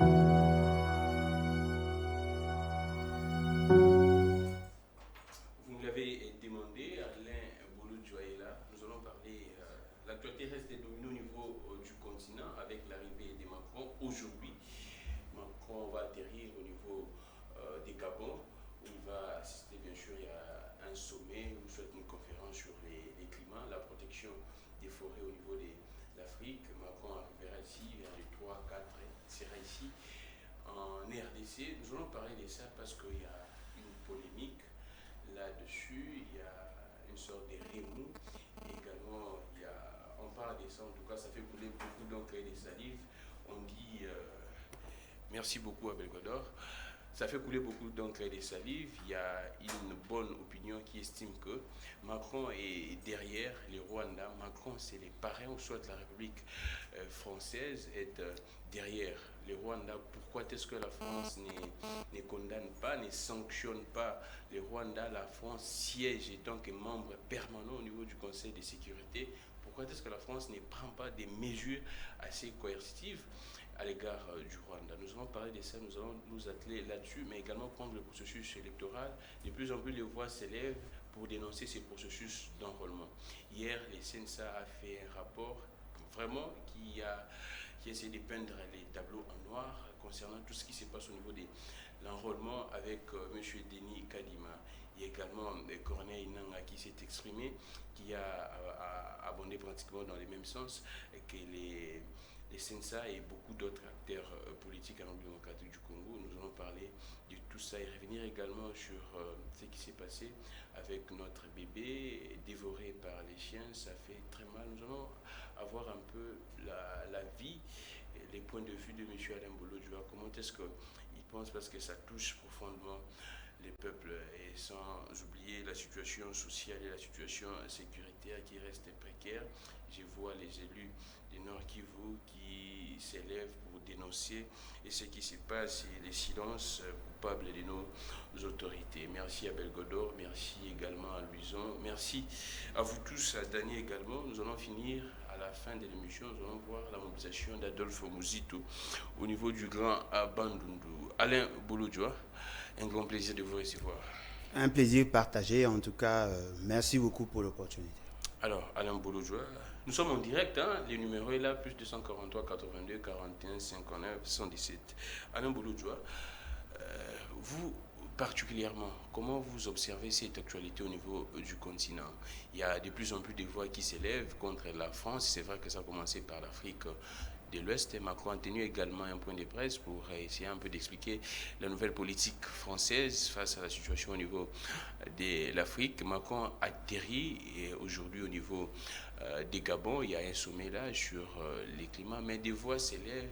Vous me l'avez demandé, Alain Bouloudjoua est là. Nous allons parler. L'actualité reste dominée au niveau du continent avec l'arrivée de Macron aujourd'hui. Macron va atterrir au niveau des Gabon où il va assister, bien sûr, il y a un sommet ou soit une conférence sur les climats, la protection des forêts au niveau de l'Afrique. Macron arrivera ici vers les 3-4, il sera ici en RDC. Nous allons parler de ça parce qu'il y a une polémique là-dessus, il y a une sorte de remous. Également, on parle de ça, en tout cas, ça fait couler beaucoup d'encre et de salive. On dit, merci beaucoup Abel Godor, ça fait couler beaucoup d'encre et de salive. Il y a une bonne opinion qui estime que Macron est derrière les Rwandais. Macron, c'est les parrains, ou soit la République française est derrière les Rwandais. Pourquoi est-ce que la France ne condamne pas, ne sanctionne pas les Rwandais? La France siège en tant que membre permanent au niveau du Conseil de sécurité. Pourquoi est-ce que la France ne prend pas des mesures assez coercitives à l'égard du Rwanda? Nous allons parler de ça, nous allons nous atteler là-dessus, mais également prendre le processus électoral. De plus en plus, les voix s'élèvent pour dénoncer ces processus d'enrôlement. Hier, le CNSA a fait un rapport vraiment qui essaie de peindre les tableaux en noir concernant tout ce qui se passe au niveau de l'enrôlement avec M. Denis Kadima. Il y a également Corneille Nanga qui s'est exprimé, qui a abondé pratiquement dans le même sens que les CNSA et beaucoup d'autres acteurs politiques en République démocratique du Congo. Nous allons parler de tout ça et revenir également sur ce qui s'est passé avec notre bébé dévoré par les chiens. Ça fait très mal. Nous allons avoir un peu la vie, les points de vue de M. Alain Bouloudjoua. Comment est-ce qu'il pense, parce que ça touche profondément les peuples, et sans oublier la situation sociale et la situation sécuritaire qui reste précaire. Je vois les élus du Nord Kivu qui s'élèvent pour dénoncer et ce qui se passe et les silences coupables de nos autorités. Merci à Belgodor, merci également à Louison, merci à vous tous, à Dany également. Nous allons finir à la fin de l'émission, nous allons voir la mobilisation d'Adolphe Muzito au niveau du Grand Bandundu. Alain Bouloudjoua, un grand plaisir de vous recevoir. Un plaisir partagé, en tout cas, merci beaucoup pour l'opportunité. Alors, Alain Bouloudjoua, nous sommes en direct, hein? Le numéro est là, plus 243 82 41 59 117. Alain Bouloudjoua, vous particulièrement, comment vous observez cette actualité au niveau du continent? Il y a de plus en plus de voix qui s'élèvent contre la France. C'est vrai que ça a commencé par l'Afrique de l'Ouest. Macron a tenu également un point de presse pour essayer un peu d'expliquer la nouvelle politique française face à la situation au niveau de l'Afrique. Macron atterrit aujourd'hui au niveau des Gabon. Il y a un sommet là sur les climats, mais des voix s'élèvent.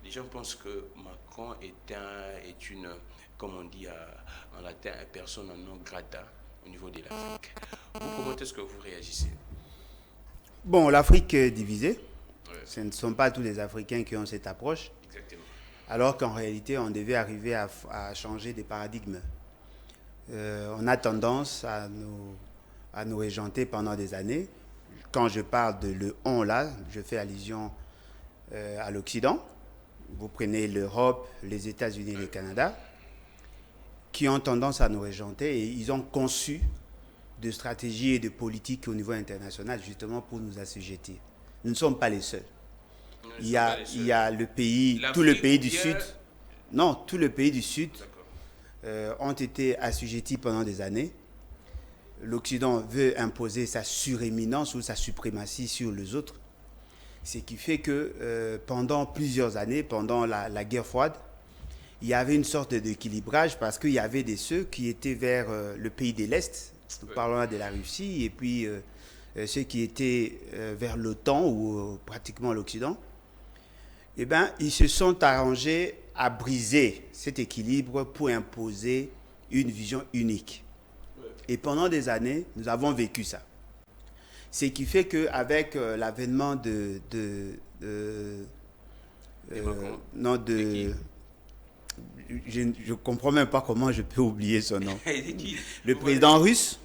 Les gens pensent que Macron est une, comme on dit en latin, persona non grata au niveau de l'Afrique. Vous, comment est-ce que vous réagissez? Bon, l'Afrique est divisée. Ouais. Ce ne sont pas tous les Africains qui ont cette approche. Exactement. Alors qu'en réalité, on devait arriver à changer des paradigmes. On a tendance à nous régenter pendant des années. Quand je parle de le on là, je fais allusion à l'Occident. Vous prenez l'Europe, les États-Unis et le Canada, qui ont tendance à nous régenter, et ils ont conçu de stratégies et de politiques au niveau international justement pour nous assujettir. Nous ne sommes pas les seuls. Il y a le pays, tout le pays du Sud. Non, tout le pays du Sud ont été assujettis pendant des années. L'Occident veut imposer sa suréminence ou sa suprématie sur les autres. Ce qui fait que pendant plusieurs années, pendant la guerre froide, il y avait une sorte d'équilibrage parce qu'il y avait ceux qui étaient vers le pays de l'Est, nous parlons là de la Russie, et puis ceux qui étaient vers l'OTAN ou pratiquement l'Occident. Eh bien, ils se sont arrangés à briser cet équilibre pour imposer une vision unique. Et pendant des années, nous avons vécu ça. Ce qui fait qu'avec l'avènement je ne comprends même pas comment je peux oublier son nom. Le président russe,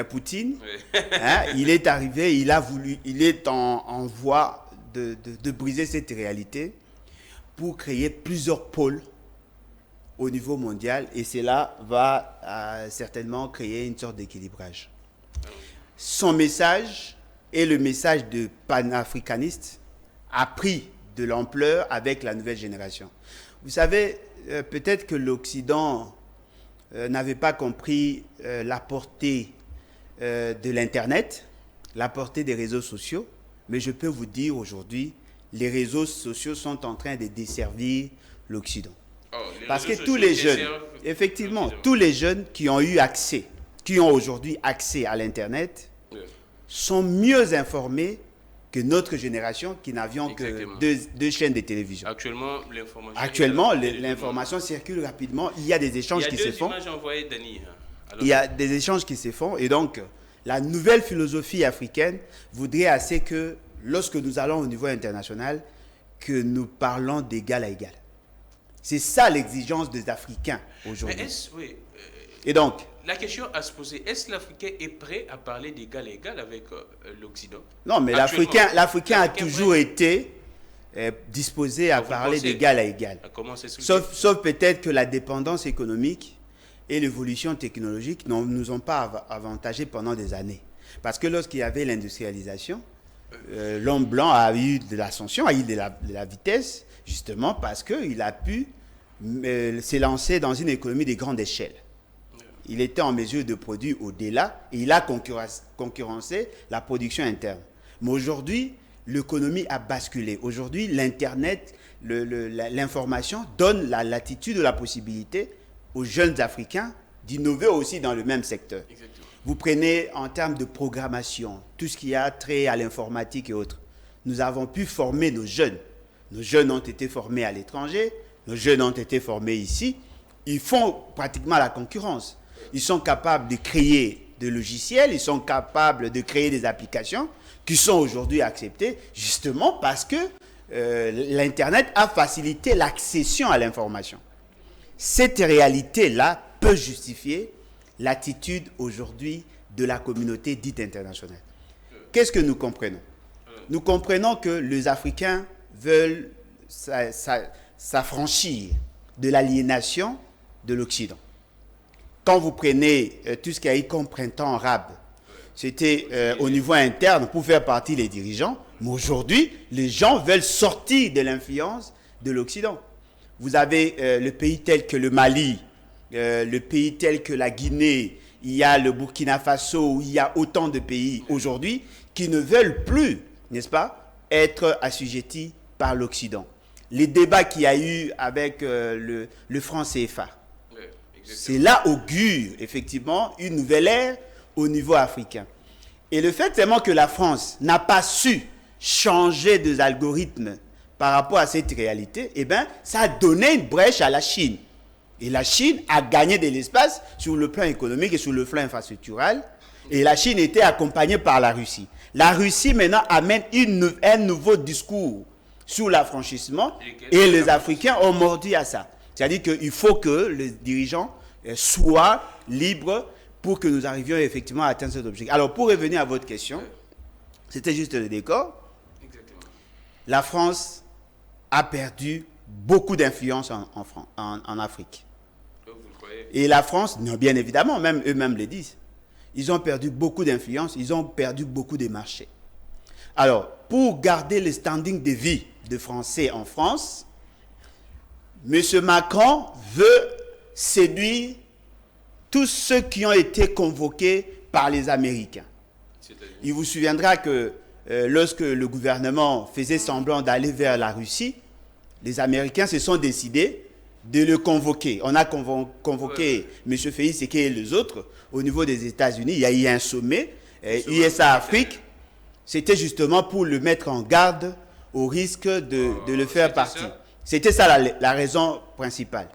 Poutine, hein, il est arrivé, il est en voie de briser cette réalité pour créer plusieurs pôles au niveau mondial et cela va certainement créer une sorte d'équilibrage. Son message et le message de panafricaniste a pris de l'ampleur avec la nouvelle génération. Vous savez, peut-être que l'Occident n'avait pas compris la portée de l'Internet, la portée des réseaux sociaux, mais je peux vous dire aujourd'hui, les réseaux sociaux sont en train de desservir l'Occident. Parce que tous les jeunes, effectivement, tous les jeunes qui ont eu accès, qui ont aujourd'hui accès à l'Internet, sont mieux informés que notre génération qui n'avions que deux chaînes de télévision. Actuellement, l'information circule rapidement. Il y a des échanges qui se font. Il y a des échanges qui se font. Et donc, la nouvelle philosophie africaine voudrait assez que, lorsque nous allons au niveau international, que nous parlons d'égal à égal. C'est ça l'exigence des Africains aujourd'hui. Et donc, la question à se poser, est-ce que l'Africain est prêt à parler d'égal à égal avec l'Occident? Non, mais l'Africain a toujours été disposé à parler d'égal à égal. Sauf peut-être que la dépendance économique et l'évolution technologique ne nous ont pas avantagés pendant des années. Parce que lorsqu'il y avait l'industrialisation, l'homme blanc a eu de l'ascension, a eu de la vitesse, justement parce qu'il a pu s'élancer dans une économie de grande échelle. Il était en mesure de produire au-delà et il a concurrencé la production interne. Mais aujourd'hui, l'économie a basculé. Aujourd'hui, l'Internet, l'information donne la latitude, la possibilité aux jeunes Africains d'innover aussi dans le même secteur. Exactement. Vous prenez en termes de programmation, tout ce qui a trait à l'informatique et autres. Nous avons pu former nos jeunes. Nos jeunes ont été formés à l'étranger, nos jeunes ont été formés ici. Ils font pratiquement la concurrence. Ils sont capables de créer des logiciels, ils sont capables de créer des applications qui sont aujourd'hui acceptées justement parce que l'Internet a facilité l'accession à l'information. Cette réalité-là peut justifier l'attitude aujourd'hui de la communauté dite internationale. Qu'est-ce que nous comprenons? Nous comprenons que les Africains veulent s'affranchir de l'aliénation de l'Occident. Quand vous prenez tout ce qui a eu comme printemps arabe, c'était au niveau interne pour faire partie des dirigeants, mais aujourd'hui, les gens veulent sortir de l'influence de l'Occident. Vous avez le pays tel que le Mali, le pays tel que la Guinée, il y a le Burkina Faso, il y a autant de pays aujourd'hui qui ne veulent plus, n'est-ce pas, être assujettis par l'Occident. Les débats qu'il y a eu avec le franc CFA, c'est là augure effectivement une nouvelle ère au niveau africain. Et le fait tellement que la France n'a pas su changer des algorithmes par rapport à cette réalité, eh bien, ça a donné une brèche à la Chine. Et la Chine a gagné de l'espace sur le plan économique et sur le plan infrastructural. Et la Chine était accompagnée par la Russie. La Russie maintenant amène un nouveau discours sur l'affranchissement et les Africains ont mordu à ça. C'est-à-dire qu'il faut que les dirigeants soient libres pour que nous arrivions effectivement à atteindre cet objectif. Alors, pour revenir à votre question, c'était juste le décor. Exactement. La France a perdu beaucoup d'influence en Afrique. Vous le croyez? Et la France, non, bien évidemment, même eux-mêmes le disent, ils ont perdu beaucoup d'influence, ils ont perdu beaucoup de marchés. Alors, pour garder le standing de vie de Français en France, M. Macron veut séduire tous ceux qui ont été convoqués par les Américains. Il vous souviendra que lorsque le gouvernement faisait semblant d'aller vers la Russie, les Américains se sont décidés de le convoquer. On a convoqué M. Félix Tshisekedi et les autres au niveau des États-Unis. Il y a eu un sommet, USA-Afrique. C'était justement pour le mettre en garde au risque de le faire partir. C'était ça la raison principale.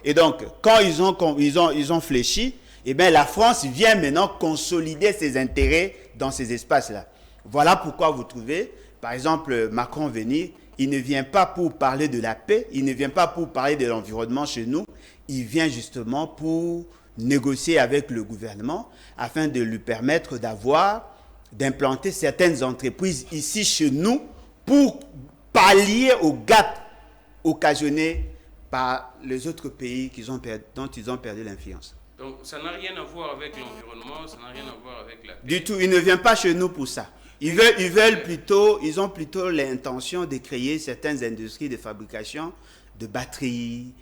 Et donc, quand ils ont fléchi, eh bien, la France vient maintenant consolider ses intérêts dans ces espaces-là. Voilà pourquoi vous trouvez, par exemple, Macron venir, il ne vient pas pour parler de la paix, il ne vient pas pour parler de l'environnement chez nous, il vient justement pour négocier avec le gouvernement afin de lui permettre d'implanter certaines entreprises ici chez nous pour pallier au gap occasionnée par les autres pays dont ils ont perdu l'influence. Donc ça n'a rien à voir avec l'environnement, ça n'a rien à voir avec la paix. Du tout, ils ne viennent pas chez nous pour ça. Ils ont plutôt l'intention de créer certaines industries de fabrication de batteries,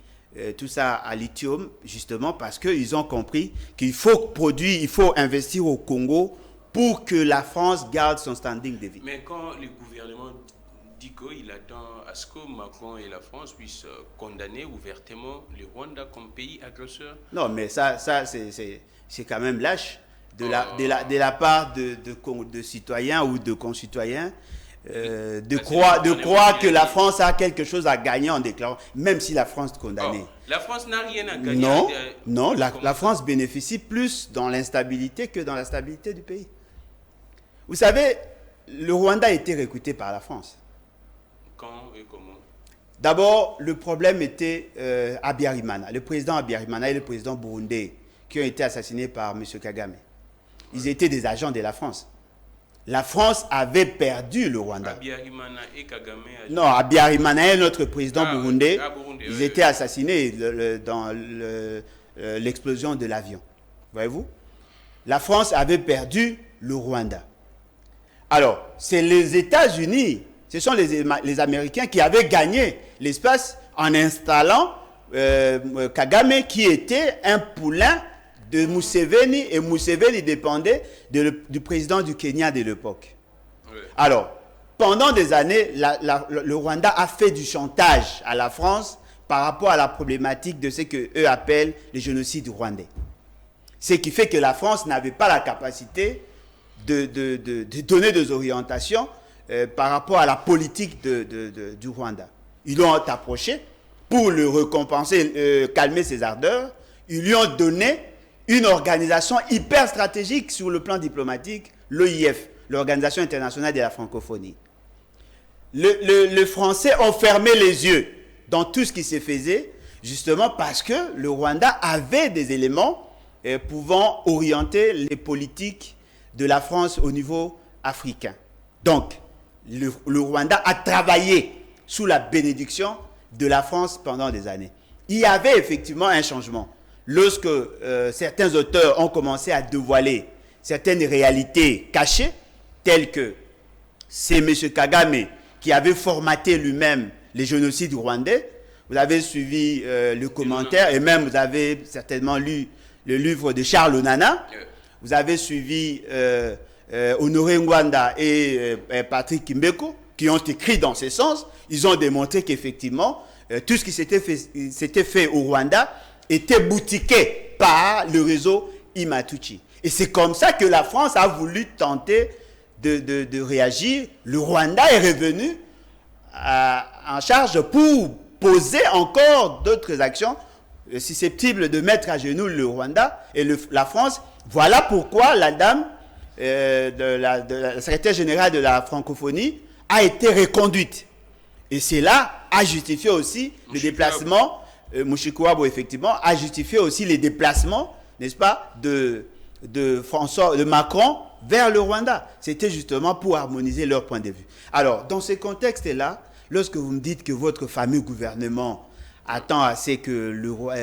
tout ça à lithium, justement parce qu'ils ont compris qu'il faut produire, il faut investir au Congo pour que la France garde son standing de vie. Mais quand le gouvernement dit qu'il attend à ce que Macron et la France puissent condamner ouvertement le Rwanda comme pays agresseur. Non, mais ça c'est quand même lâche de la part de citoyens ou de concitoyens de croire que la France a quelque chose à gagner en déclarant, même si la France est condamnée. La France n'a rien à gagner. Non, la France bénéficie plus dans l'instabilité que dans la stabilité du pays. Vous savez, le Rwanda a été recruté par la France. Quand et comment? D'abord, le problème était Habyarimana. Le président Habyarimana et le président burundais qui ont été assassinés par M. Kagame. Ils étaient des agents de la France. La France avait perdu le Rwanda. Habyarimana et Kagame. Non, Habyarimana et notre président burundais, Burundi, ils étaient assassinés dans l'explosion de l'avion. Voyez-vous? La France avait perdu le Rwanda. Alors, c'est les États-Unis, ce sont les Américains qui avaient gagné l'espace en installant Kagame qui était un poulain de Museveni, et Museveni dépendait du président du Kenya de l'époque. Oui. Alors, pendant des années, le Rwanda a fait du chantage à la France par rapport à la problématique de ce qu'eux appellent le génocide rwandais. Ce qui fait que la France n'avait pas la capacité de donner des orientations par rapport à la politique du Rwanda. Ils l'ont approché pour le récompenser, calmer ses ardeurs. Ils lui ont donné une organisation hyper stratégique sur le plan diplomatique, l'OIF, l'Organisation internationale de la francophonie. Les Français ont fermé les yeux dans tout ce qui se faisait, justement parce que le Rwanda avait des éléments pouvant orienter les politiques de la France au niveau africain. Donc, le Rwanda a travaillé sous la bénédiction de la France pendant des années. Il y avait effectivement un changement. Lorsque certains auteurs ont commencé à dévoiler certaines réalités cachées, telles que c'est M. Kagame qui avait formaté lui-même les génocides rwandais, vous avez suivi le commentaire et même vous avez certainement lu le livre de Charles Onana, vous avez suivi Honoré Ngwanda et Patrick Kimbeko qui ont écrit dans ce sens. Ils ont démontré qu'effectivement, tout ce qui s'était fait au Rwanda était boutiqué par le réseau Imatuchi. Et c'est comme ça que la France a voulu tenter de réagir. Le Rwanda est revenu en charge pour poser encore d'autres actions susceptibles de mettre à genoux le Rwanda et la France. Voilà pourquoi la dame de la secrétaire générale de la francophonie a été reconduite. Et cela a justifié aussi le déplacement, Mouchikouabo effectivement, a justifié aussi les déplacements, n'est-ce pas, de Macron vers le Rwanda. C'était justement pour harmoniser leur point de vue. Alors, dans ce contexte-là, lorsque vous me dites que votre fameux gouvernement attend assez que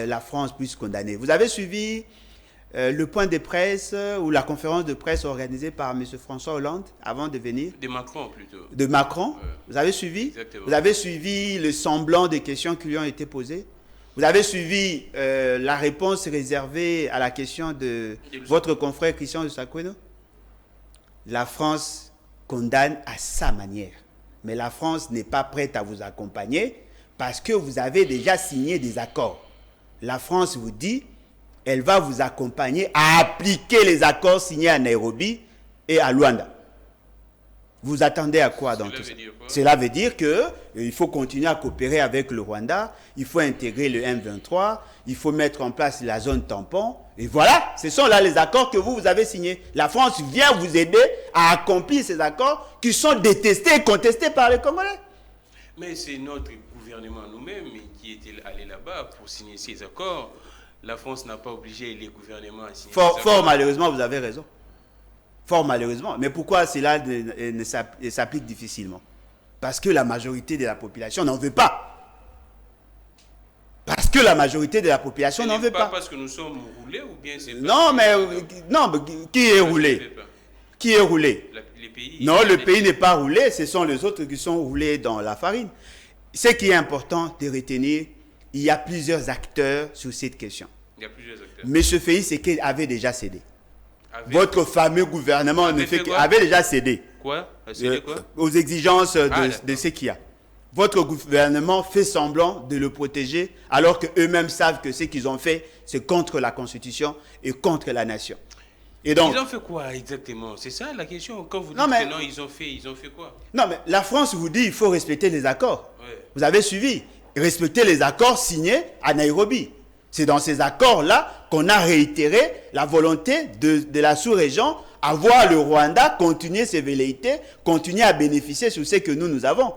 la France puisse condamner, vous avez suivi le point de presse ou la conférence de presse organisée par M. François Hollande avant de venir? De Macron plutôt. De Macron. Vous avez suivi? Exactement. Vous avez suivi le semblant des questions qui lui ont été posées? Vous avez suivi la réponse réservée à la question de votre confrère Christian de Sakweno? La France condamne à sa manière. Mais la France n'est pas prête à vous accompagner parce que vous avez déjà signé des accords. La France vous dit, elle va vous accompagner à appliquer les accords signés à Nairobi et à Luanda. Vous attendez à quoi dans tout ça? Cela veut dire qu'il faut continuer à coopérer avec le Rwanda, il faut intégrer le M23, il faut mettre en place la zone tampon. Et voilà, ce sont là les accords que vous avez signés. La France vient vous aider à accomplir ces accords qui sont détestés et contestés par les Congolais. Mais c'est notre gouvernement nous-mêmes qui est allé là-bas pour signer ces accords. La France n'a pas obligé les gouvernements à signer ces accords. Fort malheureusement, vous avez raison. Fort malheureusement. Mais pourquoi cela ne s'applique difficilement? Parce que la majorité de la population n'en veut pas. Parce que la majorité de la population n'en veut pas. Parce que nous sommes roulés ou bien c'est... Non, mais qui est roulé? Qui est roulé? Les pays... Non, le pays n'est pas roulé, ce sont les autres qui sont roulés dans la farine. Ce qui est important de retenir, il y a plusieurs acteurs sur cette question. Il y a plusieurs acteurs. M. Félix Tshisekedi avait déjà cédé. Votre fameux gouvernement avait déjà cédé. Quoi? Cédé quoi? Aux exigences de ce qu'il y a. Votre gouvernement fait semblant de le protéger alors qu'eux-mêmes savent que ce qu'ils ont fait, c'est contre la Constitution et contre la nation. Et donc, ils ont fait quoi exactement? C'est ça la question. Quand vous dites que non, ils ont fait quoi? Non, mais la France vous dit qu'il faut respecter les accords. Ouais. Vous avez suivi. Respecter les accords signés à Nairobi. C'est dans ces accords-là qu'on a réitéré la volonté de la sous-région à voir le Rwanda continuer ses velléités, continuer à bénéficier sur ce que nous avons.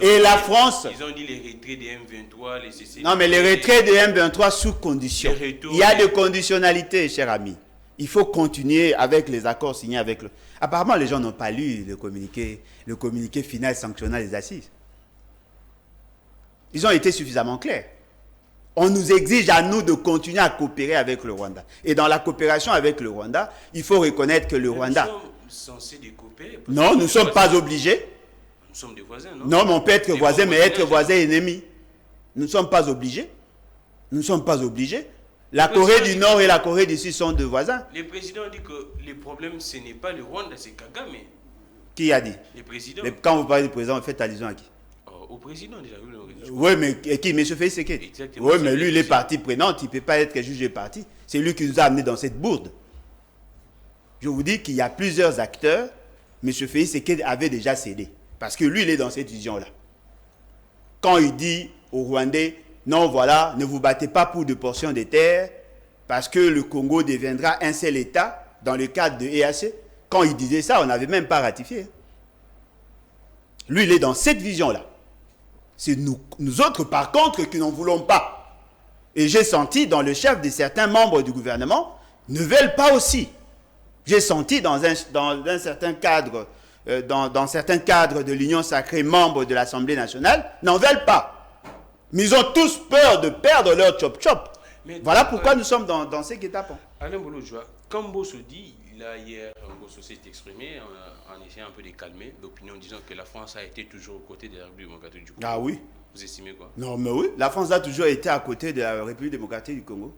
Et la France... Ils ont dit les retraits des M23, les CCD... Non, mais les retraits des M23 sous condition. Il y a des conditionnalités, cher ami. Il faut continuer avec les accords signés avec le... Apparemment, les gens n'ont pas lu le communiqué final sanctionnant les assises. Ils ont été suffisamment clairs. On nous exige à nous de continuer à coopérer avec le Rwanda. Et dans la coopération avec le Rwanda, il faut reconnaître que le Rwanda... Nous sommes censés coopérer. Non, nous ne sommes pas obligés. Nous sommes des voisins, non? Non, mais on peut être voisin, mais être voisin ennemi. Nous ne sommes pas obligés. Nous ne sommes pas obligés. La Corée du Nord et la Corée du Sud sont deux voisins. Le président dit que les problèmes, ce n'est pas le Rwanda, c'est Kagame. Qui a dit? Le président. Mais quand vous parlez du président, vous faites allusion à qui? Au président déjà. Oui, mais qui? M. Félix Tshisekedi. Exactement. Oui, mais lui, il est partie prenante. Il ne peut pas être que juge de parti. C'est lui qui nous a amenés dans cette bourde. Je vous dis qu'il y a plusieurs acteurs. M. Félix Tshisekedi avait déjà cédé. Parce que lui, il est dans cette vision-là. Quand il dit aux Rwandais, non, voilà, ne vous battez pas pour des portions de terre, parce que le Congo deviendra un seul État dans le cadre de EAC. Quand il disait ça, on n'avait même pas ratifié. Lui, il est dans cette vision-là. C'est nous autres, par contre, qui n'en voulons pas. Et j'ai senti dans le chef de certains membres du gouvernement, ne veulent pas aussi. J'ai senti dans un certain cadre, dans certains cadres de l'Union sacrée, membres de l'Assemblée nationale, n'en veulent pas. Mais ils ont tous peur de perdre leur chop-chop. Voilà pourquoi nous sommes dans ces guet-apens. Alain Bouloudjoa, quand Bosso dit, là hier, Bosso s'est exprimé en essayant un peu de calmer l'opinion, disant que la France a été toujours aux côtés de la République démocratique du Congo. Ah oui. Vous estimez quoi? Non, mais oui. La France a toujours été à côté de la République démocratique du Congo.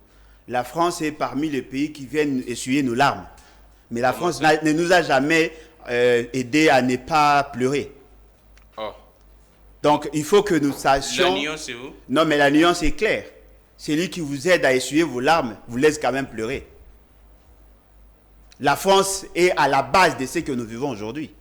La France est parmi les pays qui viennent essuyer nos larmes. Mais la France ne nous a jamais aidés à ne pas pleurer. Oh. Donc, il faut que nous sachions... La nuance est où? Non, mais la nuance est claire. Celui qui vous aide à essuyer vos larmes vous laisse quand même pleurer. La France est à la base de ce que nous vivons aujourd'hui.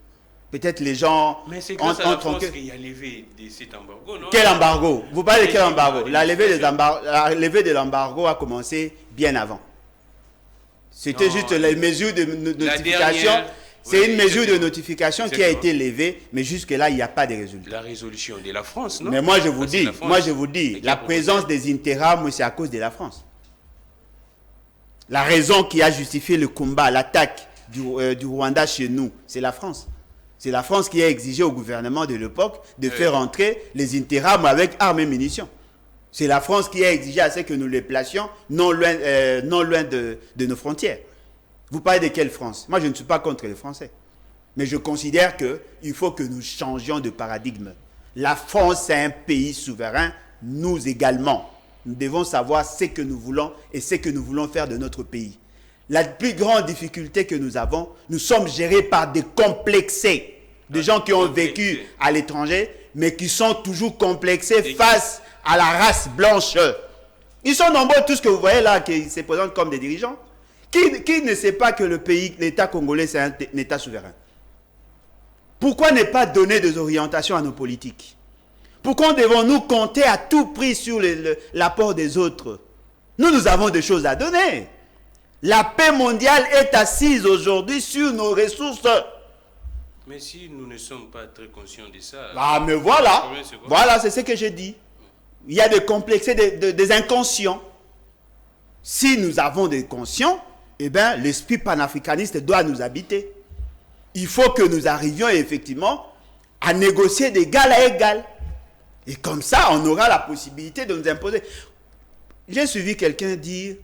Peut-être les gens... Mais c'est grâce à la France qu'il y a levé de cet embargo, non? Quel embargo? Vous parlez de quel embargo? La levée de l'embargo a commencé bien avant. C'était juste les mesures de notification. C'est une mesure de notification qui a été levée, mais jusque-là, il n'y a pas de résultat. La résolution de la France, non? Mais moi, je vous dis, la présence des Interam, c'est à cause de la France. La raison qui a justifié le combat, l'attaque du Rwanda chez nous, c'est la France. C'est la France qui a exigé au gouvernement de l'époque de faire entrer les Interam avec armes et munitions. C'est la France qui a exigé à ce que nous les placions non loin de nos frontières. Vous parlez de quelle France? Moi, je ne suis pas contre les Français. Mais je considère qu'il faut que nous changions de paradigme. La France est un pays souverain, nous également. Nous devons savoir ce que nous voulons et ce que nous voulons faire de notre pays. La plus grande difficulté que nous avons, nous sommes gérés par des complexés. Des gens qui ont vécu à l'étranger, mais qui sont toujours complexés face à la race blanche. Ils sont nombreux, tous que vous voyez là, qui se présentent comme des dirigeants. Qui ne sait pas que l'État congolais, c'est un État souverain? Pourquoi ne pas donner des orientations à nos politiques? Pourquoi devons-nous compter à tout prix sur l'apport des autres? Nous avons des choses à donner. La paix mondiale est assise aujourd'hui sur nos ressources. Mais si nous ne sommes pas très conscients de ça... Ah, mais voilà. Voilà, c'est ce que j'ai dit. Il y a des complexés, des inconscients. Si nous avons des conscients, eh bien, l'esprit panafricaniste doit nous habiter. Il faut que nous arrivions effectivement à négocier d'égal à égal. Et comme ça, on aura la possibilité de nous imposer. J'ai suivi quelqu'un dire,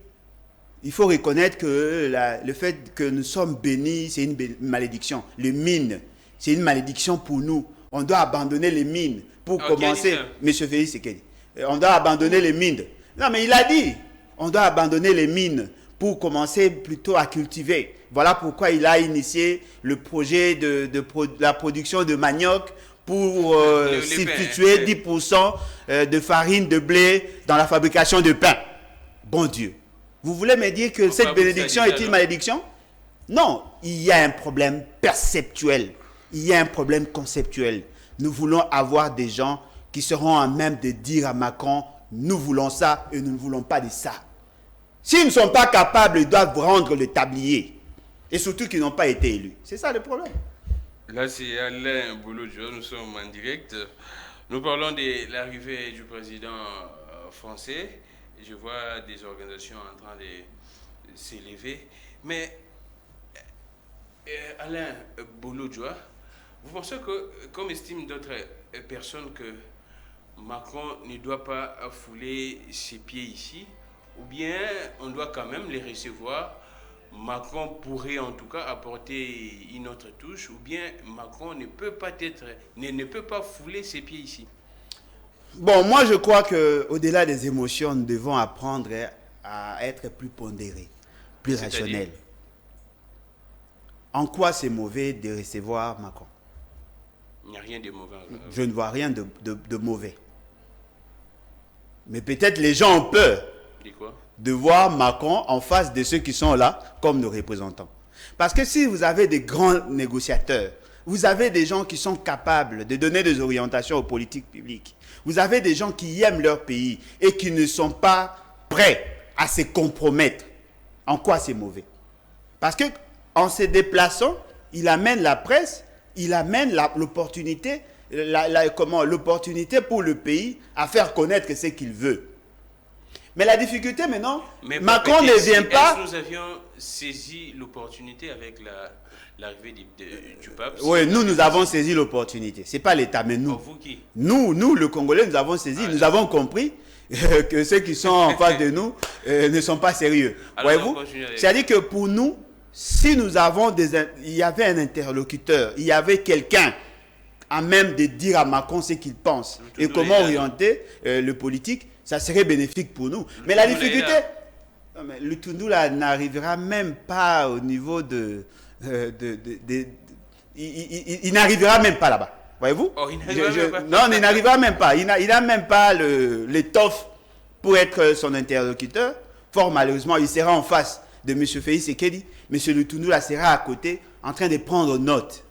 il faut reconnaître que le fait que nous sommes bénis, c'est une malédiction. Les mines, c'est une malédiction pour nous. On doit abandonner les mines pour commencer. Monsieur Félix Sekedi, on doit abandonner les mines. Non, mais il a dit, on doit abandonner les mines pour commencer plutôt à cultiver. Voilà pourquoi il a initié le projet de la production de manioc pour substituer 10% de farine de blé dans la fabrication de pain. Bon Dieu. Vous voulez me dire que cette bénédiction est une malédiction? Non, il y a un problème perceptuel. Il y a un problème conceptuel. Nous voulons avoir des gens qui seront à même de dire à Macron, nous voulons ça et nous ne voulons pas de ça. S'ils ne sont pas capables, ils doivent rendre le tablier. Et surtout qu'ils n'ont pas été élus. C'est ça le problème. Là, c'est Alain Boulodjo, nous sommes en direct. Nous parlons de l'arrivée du président français. Je vois des organisations en train de s'élever. Mais, Alain Boulodjo, vous pensez que, comme estiment d'autres personnes, que Macron ne doit pas fouler ses pieds ici, ou bien on doit quand même les recevoir? Macron pourrait en tout cas apporter une autre touche, ou bien Macron ne peut pas fouler ses pieds ici? Bon, moi je crois qu'au-delà des émotions, nous devons apprendre à être plus pondérés, plus rationnels. En quoi c'est mauvais de recevoir Macron? Il n'y a rien de mauvais. Je ne vois rien de mauvais. Mais peut-être les gens ont peur de voir Macron en face de ceux qui sont là comme nos représentants. Parce que si vous avez des grands négociateurs, vous avez des gens qui sont capables de donner des orientations aux politiques publiques, vous avez des gens qui aiment leur pays et qui ne sont pas prêts à se compromettre. En quoi c'est mauvais? Parce que en se déplaçant, il amène la presse, il amène l'opportunité, l'opportunité pour le pays à faire connaître ce qu'il veut. Mais la difficulté maintenant, Macron ne vient pas... Est-ce que nous avions saisi l'opportunité avec l'arrivée du pape? Oui, nous avons saisi l'opportunité. Ce n'est pas l'État, mais nous. Vous qui? Nous, le Congolais, nous avons saisi, nous avons compris que ceux qui sont en face de nous ne sont pas sérieux. Voyez-vous? C'est-à-dire que pour nous, si nous avons il y avait un interlocuteur, il y avait quelqu'un à même de dire à Macron ce qu'il pense et comment orienter le politique, ça serait bénéfique pour nous. Mais la difficulté, le Tundu n'arrivera même pas au niveau il n'arrivera même pas là-bas. Voyez-vous? Non, il n'arrivera même pas. Il n'a même pas l'étoffe pour être son interlocuteur. Fort malheureusement, il sera en face de M. Félix Sekedi. M. Lutundu sera à côté en train de prendre note.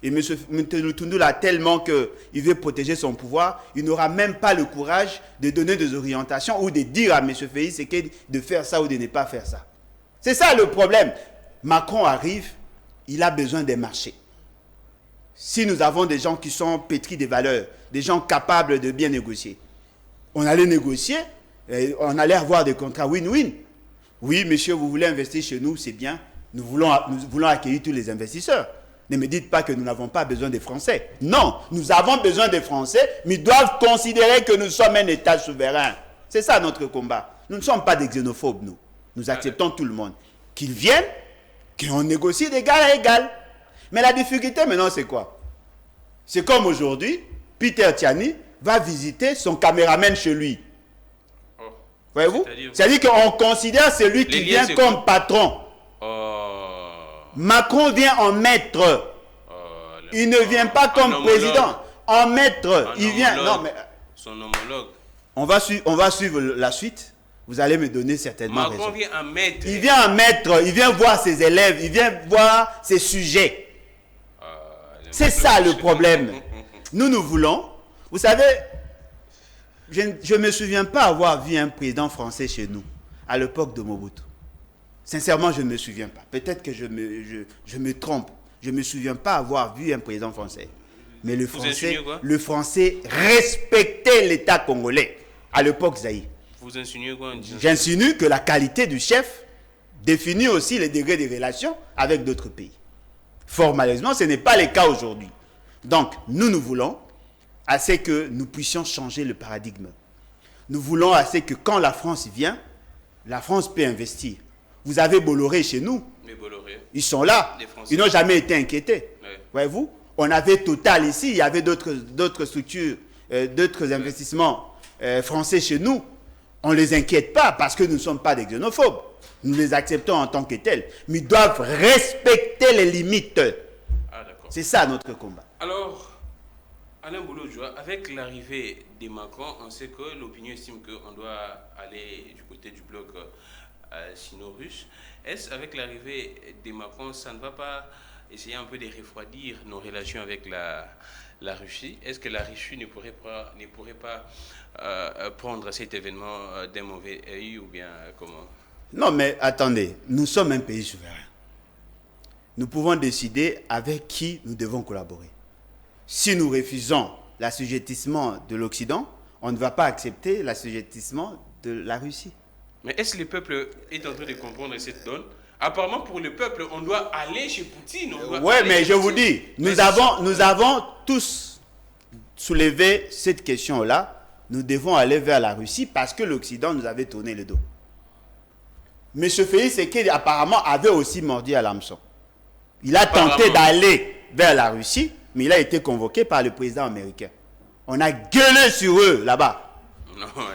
Et M. Lutundu tellement qu'il veut protéger son pouvoir, il n'aura même pas le courage de donner des orientations ou de dire à M. Félix Sekedi de faire ça ou de ne pas faire ça. C'est ça le problème. Macron arrive, il a besoin des marchés. Si nous avons des gens qui sont pétris de valeurs, des gens capables de bien négocier, on allait négocier, et on allait avoir des contrats win-win. Oui, monsieur, vous voulez investir chez nous, c'est bien. Nous voulons accueillir tous les investisseurs. Ne me dites pas que nous n'avons pas besoin des Français. Non, nous avons besoin des Français, mais ils doivent considérer que nous sommes un État souverain. C'est ça notre combat. Nous ne sommes pas des xénophobes, nous. Nous acceptons tout le monde. Qu'ils viennent, qu'on négocie d'égal à égal. Mais la difficulté maintenant, c'est quoi? C'est comme aujourd'hui, Peter Tiani va visiter son caméraman chez lui. Voyez-vous? C'est-à-dire qu'on considère celui qui vient comme patron. Macron vient en maître. Il ne vient pas comme président. En maître. Il vient. Non, mais, son homologue. On va suivre la suite. Vous allez me donner certainement raison. Macron vient en maître. Il vient en maître. Il vient voir ses élèves. Il vient voir ses sujets. C'est ça le problème. Nous voulons. Vous savez, je ne me souviens pas avoir vu un président français chez nous à l'époque de Mobutu. Sincèrement, je ne me souviens pas. Peut-être que je me trompe. Je ne me souviens pas avoir vu un président français. Mais le français respectait l'État congolais à l'époque Zaïre. Vous insinuez quoi? J'insinue que la qualité du chef définit aussi les degrés de relations avec d'autres pays. Fort malheureusement, ce n'est pas le cas aujourd'hui. Donc, nous voulons à ce que nous puissions changer le paradigme. Nous voulons assez que quand la France vient, la France peut investir. Vous avez Bolloré chez nous. Mais Bolloré. Ils sont là. Ils n'ont jamais été inquiétés. Ouais. Voyez-vous, on avait Total ici, il y avait d'autres structures, d'autres investissements français chez nous. On ne les inquiète pas parce que nous ne sommes pas des xénophobes. Nous les acceptons en tant que tels. Mais ils doivent respecter les limites. Ah, d'accord. C'est ça notre combat. Alors, Alain Boulodjoua, avec l'arrivée des Macron, on sait que l'opinion estime qu'on doit aller du côté du bloc sino-russe. Est-ce avec l'arrivée des Macron, ça ne va pas essayer un peu de refroidir nos relations avec la Russie? Est-ce que la Russie ne pourrait pas prendre cet événement d'un mauvais œil ou bien comment? Non, mais attendez, nous sommes un pays souverain. Nous pouvons décider avec qui nous devons collaborer. Si nous refusons l'assujettissement de l'Occident, on ne va pas accepter l'assujettissement de la Russie. Mais est-ce que le peuple est en train de comprendre cette donne? Apparemment, pour le peuple, on doit aller chez Poutine. Oui, mais je vous dis, nous avons tous soulevé cette question-là. Nous devons aller vers la Russie parce que l'Occident nous avait tourné le dos. M. Félix Tshisekedi apparemment avait aussi mordu à l'hameçon. Il a tenté d'aller vers la Russie, mais il a été convoqué par le président américain. On a gueulé sur eux là-bas.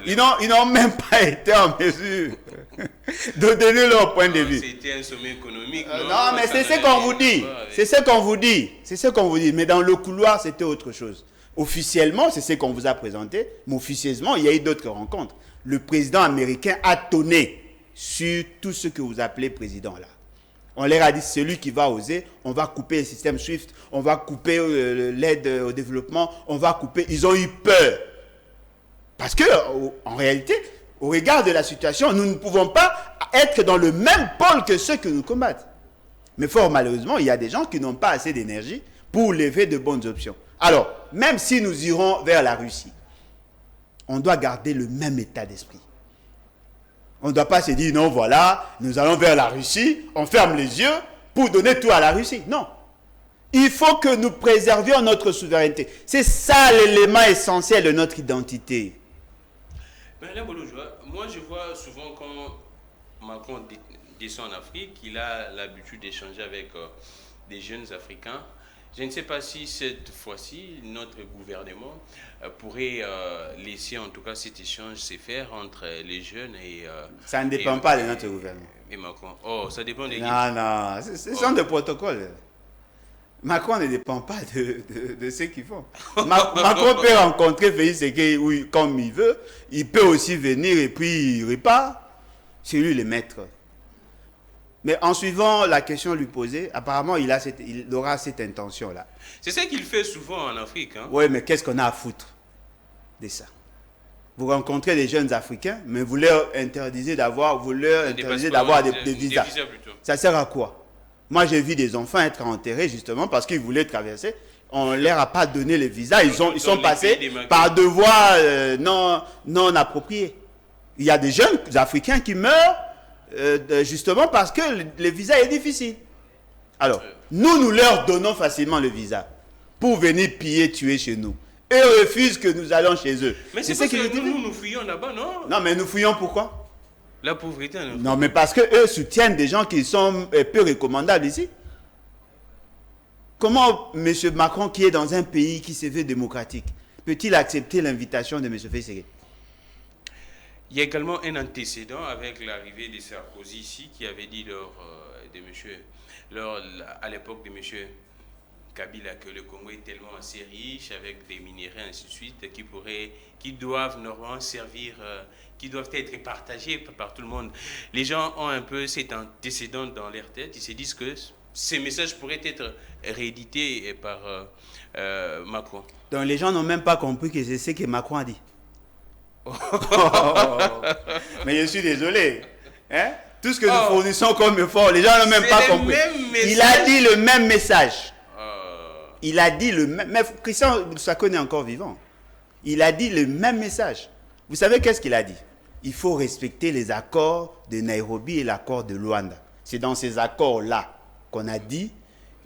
Ils n'ont même pas été en mesure de donner leur point de vue. C'était un sommet économique. Non, mais c'est ce qu'on vous dit. C'est ce qu'on vous dit. C'est ce qu'on vous dit. Mais dans le couloir, c'était autre chose. Officiellement, c'est ce qu'on vous a présenté. Mais officieusement, il y a eu d'autres rencontres. Le président américain a tonné sur tout ce que vous appelez président là. On leur a dit, celui qui va oser, on va couper le système SWIFT, on va couper l'aide au développement, on va couper. Ils ont eu peur. Parce que, en réalité, au regard de la situation, nous ne pouvons pas être dans le même pôle que ceux que nous combattent. Mais fort malheureusement, il y a des gens qui n'ont pas assez d'énergie pour lever de bonnes options. Alors, même si nous irons vers la Russie, on doit garder le même état d'esprit. On ne doit pas se dire, non, voilà, nous allons vers la Russie, on ferme les yeux pour donner tout à la Russie. Non. Il faut que nous préservions notre souveraineté. C'est ça l'élément essentiel de notre identité. Mais là, moi je vois souvent quand Macron descend en Afrique, il a l'habitude d'échanger avec des jeunes Africains. Je ne sais pas si cette fois-ci, notre gouvernement pourrait laisser en tout cas cet échange se faire entre les jeunes et... ça ne dépend pas de notre gouvernement. Et Macron. Oh, ça dépend des... Non, ce sont des protocoles. Macron ne dépend pas de ce qu'ils font. Macron peut rencontrer Félix Tshisekedi comme il veut. Il peut aussi venir et puis il repart. C'est lui le maître. Mais en suivant la question lui posée, apparemment, il aura cette intention-là. C'est ça qu'il fait souvent en Afrique. Hein? Oui, mais qu'est-ce qu'on a à foutre de ça? Vous rencontrez des jeunes Africains, mais vous leur interdisez d'avoir des visas. Ça sert à quoi? Moi, j'ai vu des enfants être enterrés justement parce qu'ils voulaient traverser. On ne leur a pas donné les visas. Ils sont passés par des voies non appropriées. Il y a des jeunes Africains qui meurent justement parce que le visa est difficile. Alors, nous leur donnons facilement le visa pour venir piller, tuer chez nous. Eux refusent que nous allons chez eux. Mais c'est parce que nous fuyons là-bas, non? Non, mais nous fuyons pourquoi? La pauvreté. Non, mais parce qu'eux soutiennent des gens qui sont peu recommandables ici. Comment M. Macron, qui est dans un pays qui se veut démocratique, peut-il accepter l'invitation de M. Félix Tshisekedi? Il y a également un antécédent avec l'arrivée de Sarkozy ici, qui avait dit à l'époque de M. Kabila que le Congo est tellement assez riche avec des minéraux et ainsi de suite qui doivent normalement servir, qui doivent être partagés par tout le monde. Les gens ont un peu cet antécédent dans leur tête. Ils se disent que ces messages pourraient être réédités par Macron. Donc les gens n'ont même pas compris que c'est ce que Macron a dit. Mais je suis désolé. Hein? Tout ce que nous fournissons comme effort, les gens n'ont même pas compris. Il a dit le même message. Il a dit le même... Mais Christian Sakon est encore vivant. Il a dit le même message. Vous savez qu'est-ce qu'il a dit? Il faut respecter les accords de Nairobi et l'accord de Luanda. C'est dans ces accords-là qu'on a dit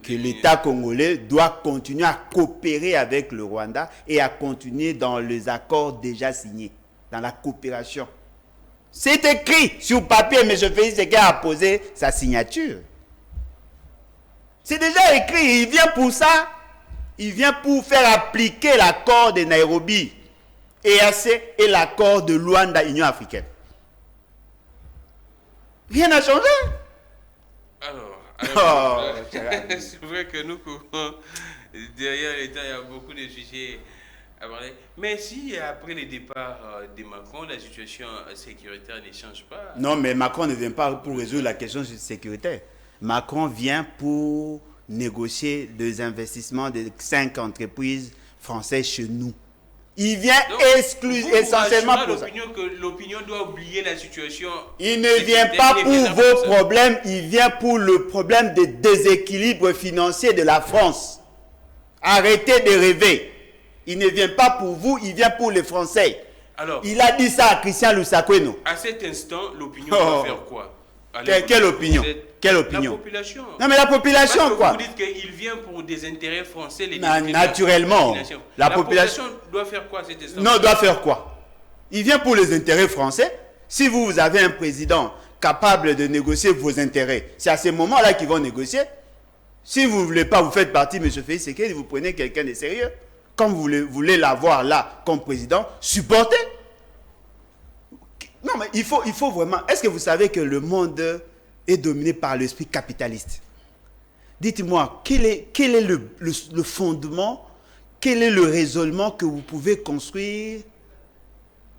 que l'État congolais doit continuer à coopérer avec le Rwanda et à continuer dans les accords déjà signés. dans la coopération. C'est écrit sur papier, M. Félix Tshisekedi a posé sa signature. C'est déjà écrit, il vient pour ça. Il vient pour faire appliquer l'accord de Nairobi, EAC et l'accord de Luanda, Union africaine. Rien n'a changé. Alors c'est vrai que nous, derrière l'État, il y a beaucoup de sujets à parler. Mais si après le départ de Macron, la situation sécuritaire ne change pas. Non, mais Macron ne vient pas pour résoudre la question sécuritaire. Macron vient pour négocier des investissements de 5 entreprises françaises chez nous. Il vient essentiellement pour ça. Que l'opinion doit oublier la situation. Il ne vient pas pour vos problèmes, il vient pour le problème de déséquilibre financier de la France. Arrêtez de rêver. Il ne vient pas pour vous, il vient pour les Français. Alors, il a dit ça à Christian Lusakweno. À cet instant, l'opinion doit faire quoi? Quelle opinion? Quelle opinion? La population. Non, mais la population, parce que quoi? Vous dites qu'il vient pour des intérêts français. Naturellement. La population doit faire quoi à cet instant? Non, doit faire quoi? Il vient pour les intérêts français. Si vous avez un président capable de négocier vos intérêts, c'est à ce moment-là qu'ils vont négocier. Si vous ne voulez pas, vous faites partie, M. Félix Tshisekedi, vous prenez quelqu'un de sérieux. Comme vous voulez l'avoir là comme président, supportez. Non, mais il faut vraiment... Est-ce que vous savez que le monde est dominé par l'esprit capitaliste? Dites-moi, quel est le fondement, quel est le raisonnement que vous pouvez construire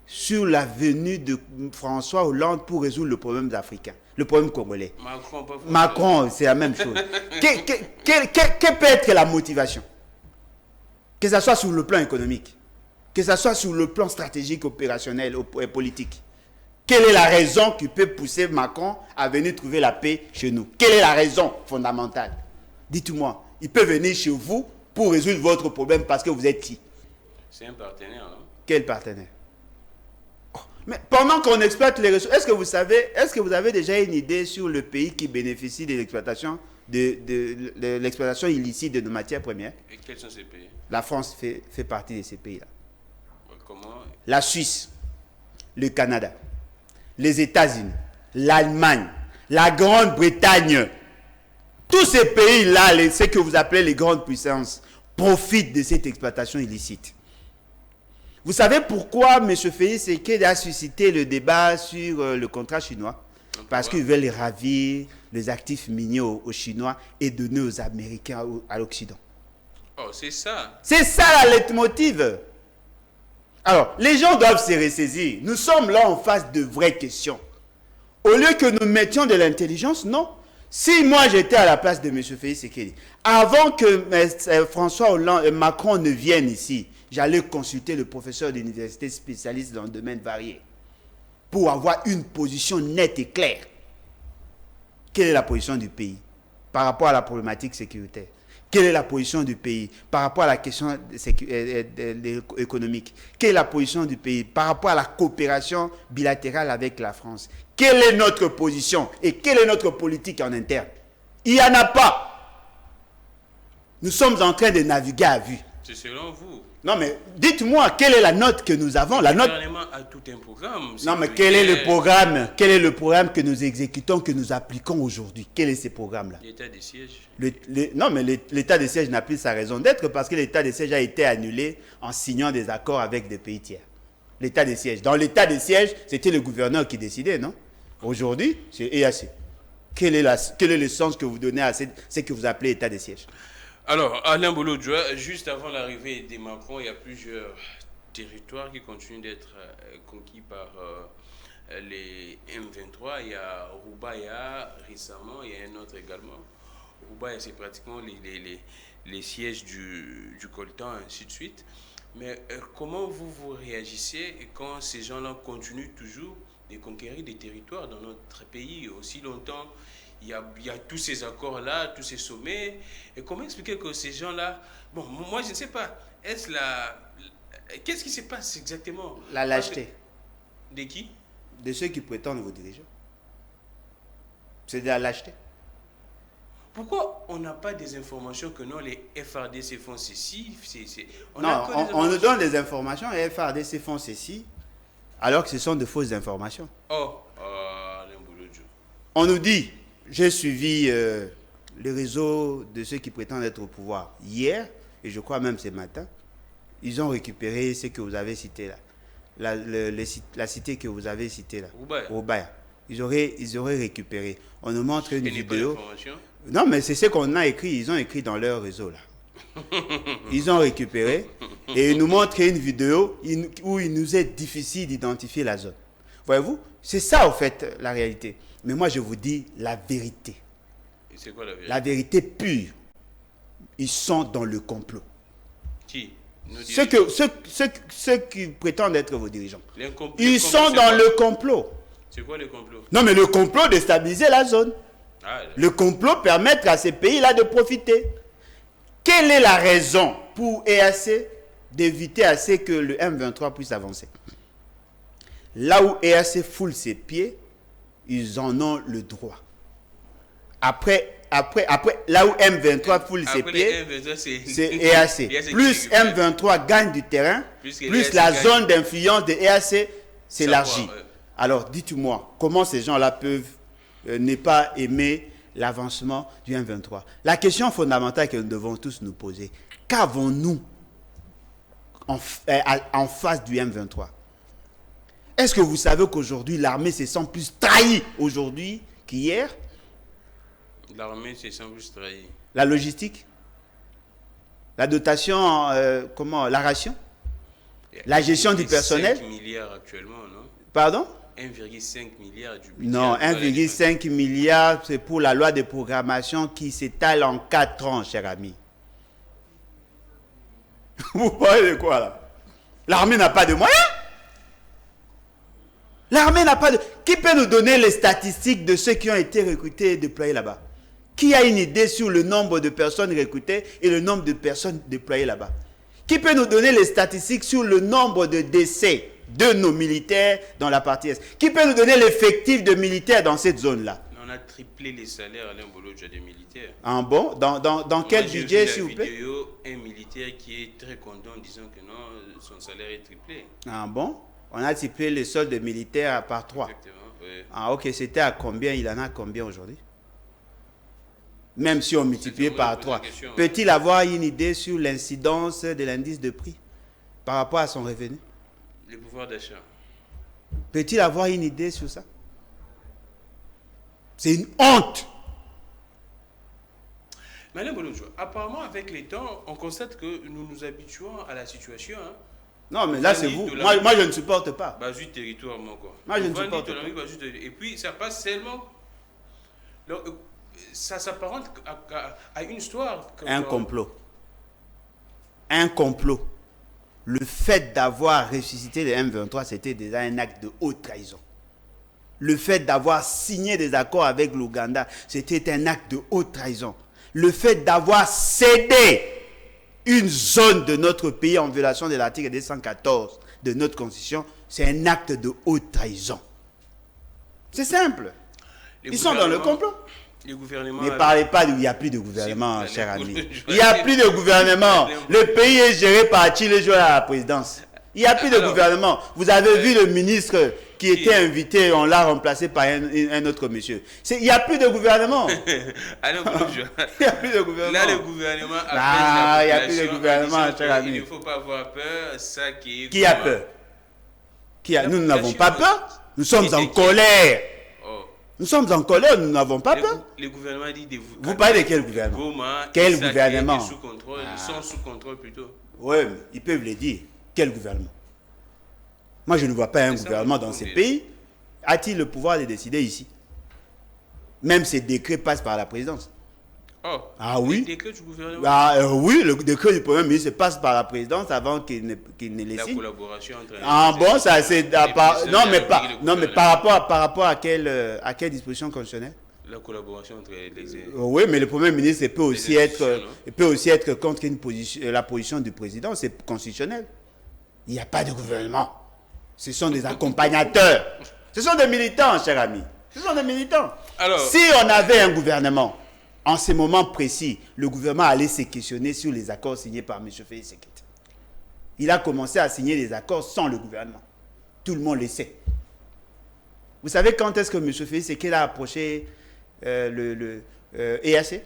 sur la venue de François Hollande pour résoudre le problème africain, le problème congolais? Macron, c'est la même chose. Quelle peut être la motivation? Que ce soit sur le plan économique, que ce soit sur le plan stratégique, opérationnel et politique. Quelle est la raison qui peut pousser Macron à venir trouver la paix chez nous? Quelle est la raison fondamentale? Dites-moi, il peut venir chez vous pour résoudre votre problème parce que vous êtes qui? C'est un partenaire, non? Quel partenaire? Mais pendant qu'on exploite les ressources, est-ce que vous avez déjà une idée sur le pays qui bénéficie de l'exploitation de l'exploitation illicite de nos matières premières? Et quels sont ces pays? La France fait partie de ces pays-là. Comment? La Suisse, le Canada, les États-Unis, l'Allemagne, la Grande-Bretagne, tous ces pays-là, ce que vous appelez les grandes puissances, profitent de cette exploitation illicite. Vous savez pourquoi M. Félix Tshisekedi a suscité le débat sur le contrat chinois? Parce qu'ils veulent ravir les actifs miniers aux Chinois et donner aux Américains à l'Occident. Oh, c'est ça. C'est ça la leitmotiv. Alors, les gens doivent se ressaisir. Nous sommes là en face de vraies questions. Au lieu que nous mettions de l'intelligence, non. Si moi j'étais à la place de M. Félix Tshisekedi, avant que François Hollande et Macron ne viennent ici, j'allais consulter le professeur d'université spécialiste dans le domaine varié pour avoir une position nette et claire. Quelle est la position du pays par rapport à la problématique sécuritaire? Quelle est la position du pays par rapport à la question économique? Quelle est la position du pays par rapport à la coopération bilatérale avec la France? Quelle est notre position et quelle est notre politique en interne? Il n'y en a pas. Nous sommes en train de naviguer à vue. C'est selon vous. Non, mais dites-moi, quelle est la note que nous avons? Le gouvernement a tout un programme. Non, mais quel est le programme? Quel est le programme que nous exécutons, que nous appliquons aujourd'hui? Quel est ce programme-là? L'état de siège. Non, mais l'état de siège n'a plus sa raison d'être parce que l'état de siège a été annulé en signant des accords avec des pays tiers. L'état de siège. Dans l'état de siège, c'était le gouverneur qui décidait, non? Aujourd'hui, c'est EAC. Quel est le sens que vous donnez à ce que vous appelez état de siège? Alors, Alain Bolodjoa, juste avant l'arrivée de Macron, il y a plusieurs territoires qui continuent d'être conquis par les M23. Il y a Roubaïa récemment, il y a un autre également. Roubaïa, c'est pratiquement les sièges du coltan, ainsi de suite. Mais comment vous réagissez quand ces gens-là continuent toujours de conquérir des territoires dans notre pays aussi longtemps? Il y a tous ces accords-là, tous ces sommets. Et comment expliquer que ces gens-là... Bon, moi, je ne sais pas. Qu'est-ce qui se passe exactement? La lâcheté. De qui? De ceux qui prétendent vous diriger. C'est de la lâcheté. Pourquoi on n'a pas des informations que non, les FRDC font ceci? On nous donne des informations, les FRDC font ceci. alors que ce sont de fausses informations. Alain Bouloudjo. On nous dit, j'ai suivi le réseau de ceux qui prétendent être au pouvoir hier, et je crois même ce matin, ils ont récupéré ce que vous avez cité là. La cité que vous avez citée là. Oubaya. Ils auraient récupéré. On nous montre une vidéo. Non, mais c'est ce qu'on a écrit. Ils ont écrit dans leur réseau là. Ils ont récupéré et ils nous montrent une vidéo où il nous est difficile d'identifier la zone. Voyez-vous, c'est ça en fait la réalité. Mais moi je vous dis la vérité. Et c'est quoi la vérité? La vérité pure. Ils sont dans le complot. Qui? Ceux qui prétendent être vos dirigeants. Ils sont dans le complot. C'est quoi le complot? Non, mais le complot de stabiliser la zone. Le complot permettre à ces pays-là de profiter. Quelle est la raison pour EAC d'éviter à ce que le M23 puisse avancer? Là où EAC foule ses pieds, ils en ont le droit. Après, là où M23 foule ses pieds, c'est EAC. Plus M23 gagne du terrain, plus la zone d'influence de EAC s'élargit. Alors, dites-moi, comment ces gens-là peuvent ne pas aimer l'avancement du M23? La question fondamentale que nous devons tous nous poser, qu'avons-nous en face du M23? Est-ce que vous savez qu'aujourd'hui, l'armée se sent plus trahie aujourd'hui qu'hier? L'armée se sent plus trahie. La logistique? La dotation, la ration? La gestion du personnel? 5 milliards actuellement, non? Pardon? 1,5 milliard du budget. Non, 1,5 milliard, c'est pour la loi de programmation qui s'étale en 4 ans, cher ami. Vous parlez de quoi là? L'armée n'a pas de moyens? L'armée n'a pas de... Qui peut nous donner les statistiques de ceux qui ont été recrutés et déployés là-bas? Qui a une idée sur le nombre de personnes recrutées et le nombre de personnes déployées là-bas? Qui peut nous donner les statistiques sur le nombre de décès de nos militaires dans la partie Est? Qui peut nous donner l'effectif de militaires dans cette zone-là? On a triplé les salaires à Alain Bouloudjo des militaires. Ah bon? Dans quel budget, s'il vous plaît? Vidéo, un militaire qui est très content en disant que non, son salaire est triplé. Ah bon? On a triplé les soldes militaires par 3. Exactement, oui. Ah ok, c'était à combien? Il en a combien aujourd'hui? Même si on multiplie par 3. Peut-il avoir une idée sur l'incidence de l'indice de prix par rapport à son revenu? Le pouvoir d'achat. Peut-il avoir une idée sur ça? C'est une honte. Madame Bouloudjo, apparemment avec les temps, on constate que nous nous habituons à la situation. Hein. Non, mais là c'est vous. Moi je ne supporte pas. Basu territoire, moi quoi. Moi je ne supporte pas. Et puis ça passe seulement. Donc, ça s'apparente à une histoire. Un complot. Un complot. Le fait d'avoir ressuscité le M23, c'était déjà un acte de haute trahison. Le fait d'avoir signé des accords avec l'Ouganda, c'était un acte de haute trahison. Le fait d'avoir cédé une zone de notre pays en violation de l'article 214 de notre Constitution, c'est un acte de haute trahison. C'est simple. Ils sont dans le complot. Ne parlez pas il n'y a plus de gouvernement, cher ami. Il n'y a plus de gouvernement. Le pays est géré par Chile à la présidence. Il n'y a plus de gouvernement. Vous avez vu le ministre qui était invité, on l'a remplacé par un autre monsieur. Il n'y a plus de gouvernement. Alors, il n'y a plus de gouvernement. Là, le gouvernement il n'y a plus de gouvernement, cher ami. Il ne faut pas avoir peur. Ça qui a peur? Nous n'avons pas peur. Nous sommes en colère. Nous sommes en colère, nous n'avons pas peur. Le gouvernement dit de vous. Vous parlez de quel gouvernement? Quel gouvernement? Sous contrôle, ils sont sous contrôle plutôt. Oui, mais ils peuvent le dire. Quel gouvernement? Moi, je ne vois pas un gouvernement dans ces pays. A-t-il le pouvoir de décider ici? Même ces décrets passent par la présidence. Ah oui? Le décret du gouvernement? Oui, le décret du Premier ministre passe par la présidence avant qu'il ne les signe. La collaboration entre... Ah bon, ça c'est... Non, mais par rapport à quelle disposition constitutionnelle? La collaboration entre les... Oui, mais le Premier ministre peut aussi être contre la position du président, c'est constitutionnel. Il n'y a pas de gouvernement. Ce sont des accompagnateurs. Ce sont des militants, cher ami. Ce sont des militants. Alors, si on avait un gouvernement, en ce moment précis, le gouvernement allait se questionner sur les accords signés par M. Félix Sekete. Il a commencé à signer des accords sans le gouvernement. Tout le monde le sait. Vous savez quand est-ce que M. Félix Tshisekedi a approché le EAC?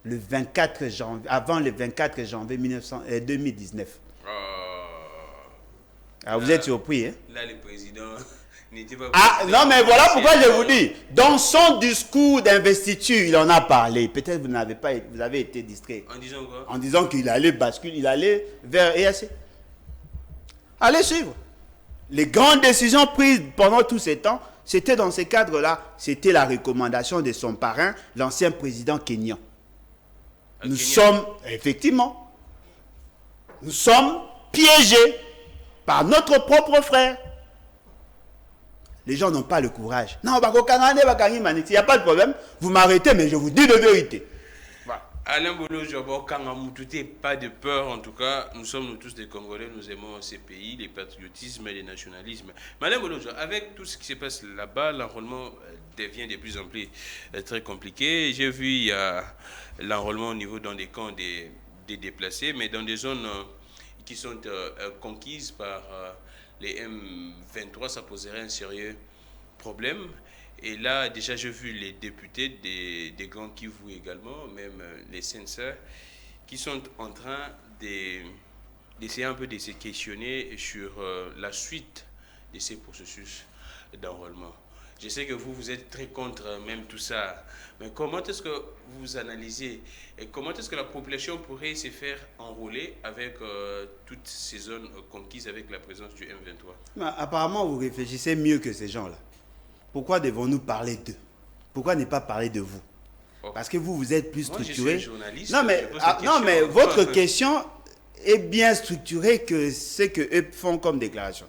Le 24 janvier, avant le 24 janvier 2019. Ah, vous êtes surpris, hein? Là, le président n'était pas... Ah, non, mais voilà pourquoi je vous dis. Dans son discours d'investiture, il en a parlé. Peut-être vous avez été distrait. En disant quoi? En disant qu'il allait basculer, il allait vers EAC. Allez suivre. Les grandes décisions prises pendant tous ces temps, c'était dans ces cadres-là. C'était la recommandation de son parrain, l'ancien président kenyan. Nous sommes, effectivement, nous sommes piégés par notre propre frère. Les gens n'ont pas le courage. Non, il n'y a pas de problème. Vous m'arrêtez, mais je vous dis la vérité. Alain Bolo Jobo, pas de peur en tout cas. Nous sommes nous tous des Congolais, nous aimons ces pays, les patriotismes et les nationalismes. Mais Alain Bolo, avec tout ce qui se passe là-bas, l'enrôlement devient de plus en plus très compliqué. J'ai vu il y a l'enrôlement au niveau dans des camps des déplacés, mais dans des zones qui sont conquises par les M23, ça poserait un sérieux problème. Et là, déjà, j'ai vu les députés des Grands Kivu également, même les censeurs, qui sont en train d'essayer un peu de se questionner sur la suite de ces processus d'enrôlement. Je sais que vous êtes très contre même tout ça, mais comment est-ce que vous analysez et comment est-ce que la population pourrait se faire enrôler avec toutes ces zones conquises avec la présence du M23? Apparemment, vous réfléchissez mieux que ces gens-là. Pourquoi devons-nous parler d'eux? Pourquoi ne pas parler de vous? Parce que vous êtes plus structuré. Moi, je suis journaliste. Non, mais votre question est bien structurée que ce qu'eux font comme déclaration.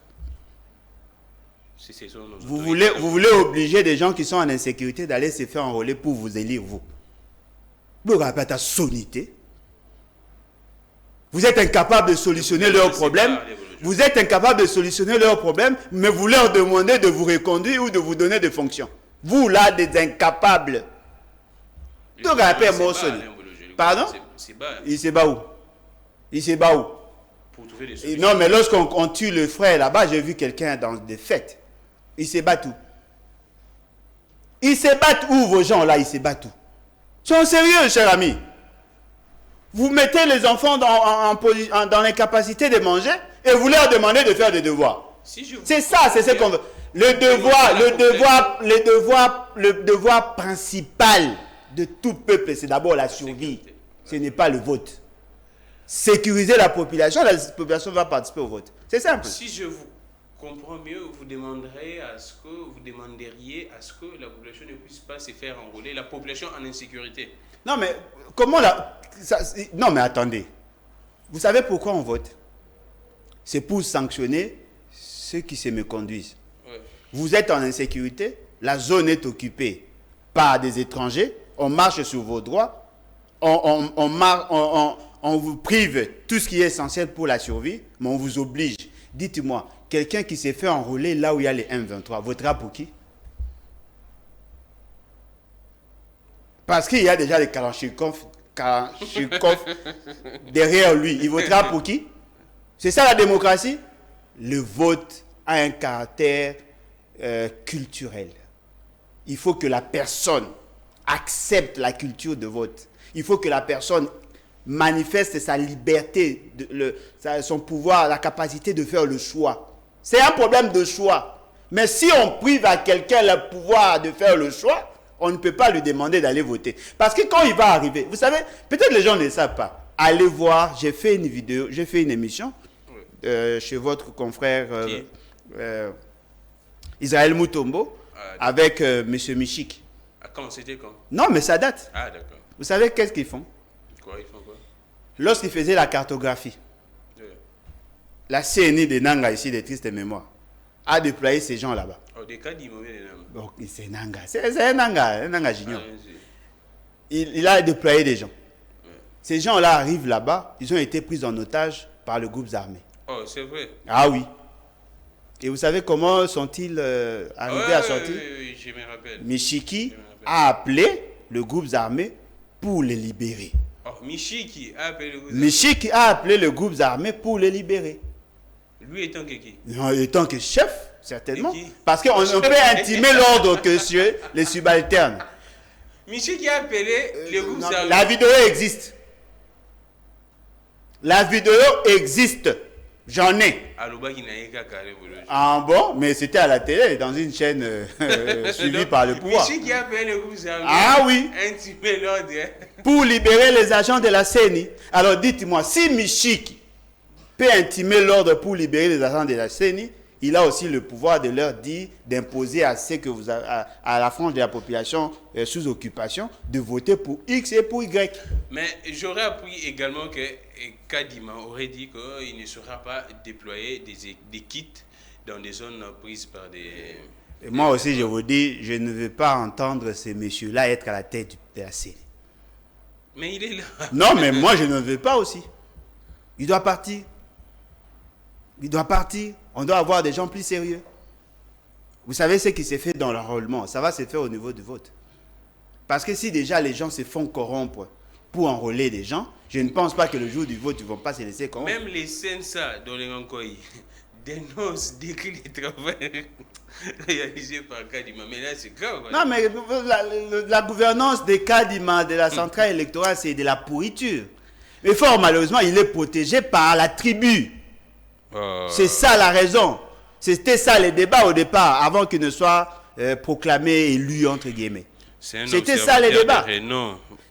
Vous voulez obliger des gens qui sont en insécurité d'aller se faire enrôler pour vous élire, vous. Vous n'avez pas sonité. Vous êtes incapable de solutionner leurs problèmes. Vous êtes incapable de solutionner leurs problèmes, mais vous leur demandez de vous reconduire ou de vous donner des fonctions. Vous, là, des incapables. Donc, pardon? Il se bat où? Il se bat où? Pour trouver des solutions. Non, mais lorsqu'on tue le frère là-bas, j'ai vu quelqu'un dans des fêtes. Ils se battent où? Ils se battent où, vos gens là? Ils se battent où? Ils sont sérieux, cher ami. Vous mettez les enfants dans l'incapacité de manger et vous leur demandez de faire des devoirs. C'est ça, c'est ce qu'on veut. Le devoir principal de tout peuple, c'est d'abord la survie. Ce n'est pas le vote. Sécuriser la population va participer au vote. C'est simple. Si je vous comprends mieux, vous demanderiez à ce que la population ne puisse pas se faire enrôler, la population en insécurité. Non, mais comment non, mais attendez. Vous savez pourquoi on vote? C'est pour sanctionner ceux qui se méconduisent. Ouais. Vous êtes en insécurité, la zone est occupée par des étrangers, on marche sur vos droits, on vous prive tout ce qui est essentiel pour la survie, mais on vous oblige. Dites-moi, quelqu'un qui s'est fait enrôler là où il y a les M23, votera pour qui? Parce qu'il y a déjà les Kalachnikov derrière lui. Il votera pour qui? C'est ça la démocratie? Le vote a un caractère culturel. Il faut que la personne accepte la culture de vote. Il faut que la personne manifeste sa liberté, son pouvoir, la capacité de faire le choix. C'est un problème de choix. Mais si on prive à quelqu'un le pouvoir de faire le choix, on ne peut pas lui demander d'aller voter. Parce que quand il va arriver, vous savez, peut-être les gens ne le savent pas. Allez voir, j'ai fait une vidéo, j'ai fait une émission chez votre confrère Israël Mutombo avec M. Michik. Quand c'était quand? Non, mais ça date. Ah, d'accord. Vous savez qu'est-ce qu'ils font? Quoi, ils font quoi? Lorsqu'ils faisaient la cartographie, la CNI de Nanga, ici, des tristes mémoires, a déployé ces gens là-bas. Oh, des cas d'immobilier de Nanga. Donc, c'est Nanga. C'est un Nanga junior. Il a déployé des gens. Ouais. Ces gens-là arrivent là-bas, ils ont été pris en otage par le groupe armé. Oh, c'est vrai? Ah oui. Et vous savez comment sont-ils arrivés à sortir? Oui, je me rappelle. Michiki a appelé le groupe armé pour les libérer. Oh, Michiki a appelé le groupe armé. Michiki a appelé le groupe armé pour les libérer. Lui étant que qui? Non, étant que chef, certainement. Et qui? Parce qu'on ne peut intimer l'ordre que sur les subalternes. Monsieur qui a appelé le groupe Non, Zarma. la vidéo existe. La vidéo existe. J'en ai. Ah bon? Mais c'était à la télé, dans une chaîne suivie par le pouvoir. Monsieur qui a appelé le groupe Zarma. Ah oui. Intimer l'ordre. Pour libérer les agents de la CENI. Alors dites-moi, si Michik peut intimer l'ordre pour libérer les agents de la CENI, il a aussi le pouvoir de leur dire, d'imposer à la frange de la population sous occupation de voter pour X et pour Y. Mais j'aurais appris également que Kadima aurait dit qu'il ne sera pas déployer des kits dans des zones prises par des... Et moi aussi, je vous dis, je ne veux pas entendre ces messieurs-là être à la tête de la CENI. Mais il est là. Non, mais moi, je ne veux pas aussi. Il doit partir. Il doit partir. On doit avoir des gens plus sérieux. Vous savez ce qui s'est fait dans l'enrôlement, ça va se faire au niveau du vote. Parce que si déjà les gens se font corrompre pour enrôler des gens, je ne pense pas que le jour du vote, ils ne vont pas se laisser corrompre. Même les CNSA dans les Rankoï dénoncent, décrivent les travaux réalisés par Kadima. Mais là, c'est grave. Non, mais la gouvernance des Kadima, de la centrale électorale, c'est de la pourriture. Mais fort malheureusement, il est protégé par la tribu. C'est ça la raison. C'était ça les débats au départ, avant qu'il ne soit proclamé élu, entre guillemets. C'était ça les débats.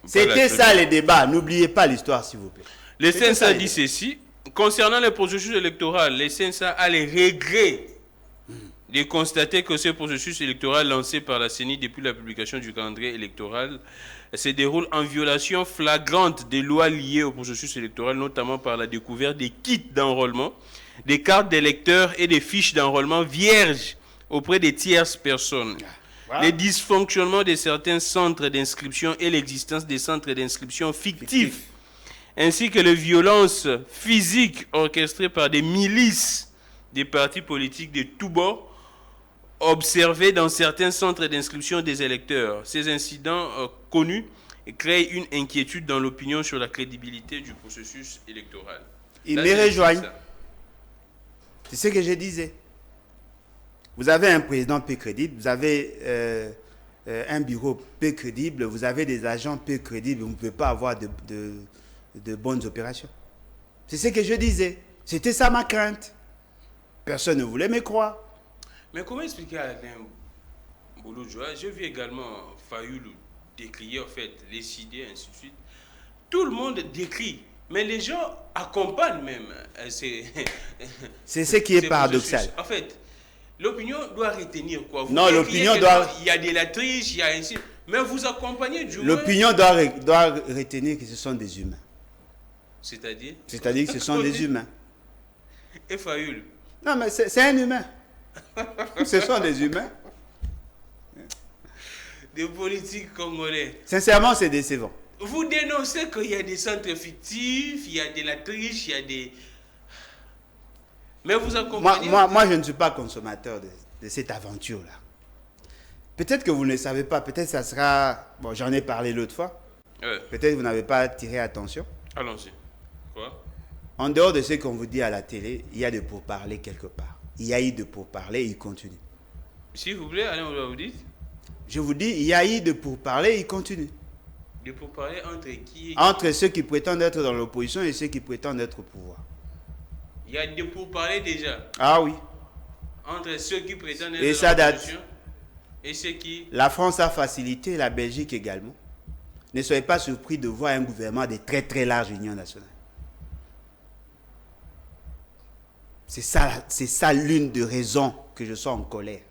C'était ça les débats. N'oubliez pas l'histoire, s'il vous plaît. Les CNSA dit ceci. Concernant les processus électoraux, les CNSA a les regrets de constater que ce processus électoral lancé par la CENI depuis la publication du calendrier électoral se déroule en violation flagrante des lois liées au processus électoral, notamment par la découverte des kits d'enrôlement, des cartes d'électeurs et des fiches d'enrôlement vierges auprès des tierces personnes. Voilà. Les dysfonctionnements de certains centres d'inscription et l'existence des centres d'inscription fictifs, ainsi que les violences physiques orchestrées par des milices des partis politiques de tous bords, observés dans certains centres d'inscription des électeurs. Ces incidents connus créent une inquiétude dans l'opinion sur la crédibilité du processus électoral. Ils me rejoignent. C'est ce que je disais. Vous avez un président peu crédible, vous avez un bureau peu crédible, vous avez des agents peu crédibles, vous ne pouvez pas avoir de bonnes opérations. C'est ce que je disais. C'était ça ma crainte. Personne ne voulait me croire. Mais comment expliquer à Alain Bouloudjoa? J'ai vu également Fayoulou décrier en fait les idées, ainsi de suite. Tout le monde décrit, mais les gens accompagnent même. C'est ce qui est paradoxal. En fait, l'opinion doit retenir quoi? Non, l'opinion doit... Il y a de la triche, il y a ainsi... Mais vous accompagnez du moins... L'opinion doit retenir que ce sont des humains. C'est-à-dire? C'est-à-dire que ce sont des humains. Et Fayoulou? Non, mais c'est un humain. Ce sont des humains. Des politiques congolais. Sincèrement, c'est décevant. Vous dénoncez qu'il y a des centres fictifs, il y a de la triche, il y a des... Mais vous accompagnez... Moi, je ne suis pas consommateur de cette aventure-là. Peut-être que vous ne le savez pas. Peut-être que ça sera... Bon, j'en ai parlé l'autre fois. Peut-être que vous n'avez pas attiré attention. Allons-y. Quoi? En dehors de ce qu'on vous dit à la télé, il y a de pourparlers quelque part. Il y a eu de pourparlers, il continue. S'il vous plaît, allez, on va vous dire. Je vous dis, il y a eu de pourparlers, il continue. De pourparlers entre qui et qui? Entre ceux qui prétendent être dans l'opposition et ceux qui prétendent être au pouvoir. Il y a de pourparlers déjà. Ah oui. Entre ceux qui prétendent et être ça dans l'opposition et ceux qui... La France a facilité, la Belgique également. Ne soyez pas surpris de voir un gouvernement de très très large union nationale. C'est ça l'une des raisons que je sois en colère.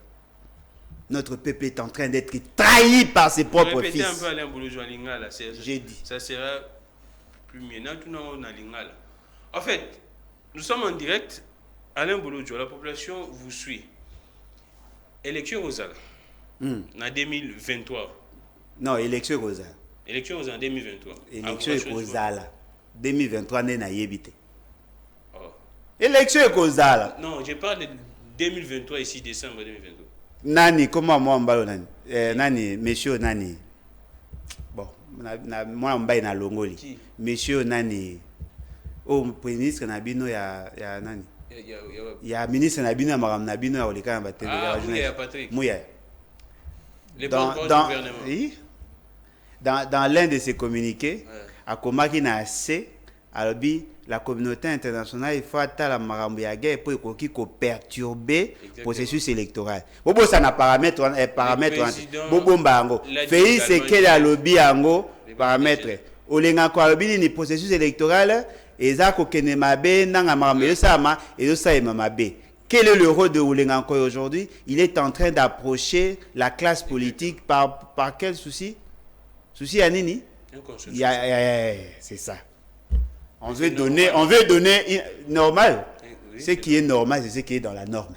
Notre peuple est en train d'être trahi par ses propres fils. Répétez un peu Alain Bouloudjoa Lingala. J'ai dit. Ça sera plus mieux. En fait, nous sommes en direct. Alain Bouloudjoa, la population vous suit. Élection aux Ala. En 2023. Non, élection aux Ala. Élection aux Ala en 2023. Élection aux Ala. 2023 n'est pas évité. Élection Kozala. Non, je parle de 2023 ici, décembre 2023. Nani, comment moi mbalo nani? Nani, monsieur Nani. Bon, moi mbaye na longoli. Monsieur Nani. Oh, premier ministre Nabino ya Nani. Il y a ministre Nabino, Madame Nabino, au Léka, Ah, oui, il y a Patrick. Mouya. Les porte-parole du gouvernement. Oui. Dans l'un de ses communiqués, à Komaki n'a assez, la communauté internationale, il faut attendre la Marambiaga pour perturber le processus électoral. Bobo, ça n'a paramètre. Bobo Mbango. Fait c'est quel a lobby ango paramètre. Olenga kwa lobby ni processus électoral. Eza ko kenemabe nanga Marambe sama et ça mabe. Quel est le rôle de Oulenganko aujourd'hui? Il est en train d'approcher la classe politique par quel souci? Souci à Nini? C'est ça. On veut donner normal. Ce qui est normal, c'est ce qui est dans la norme.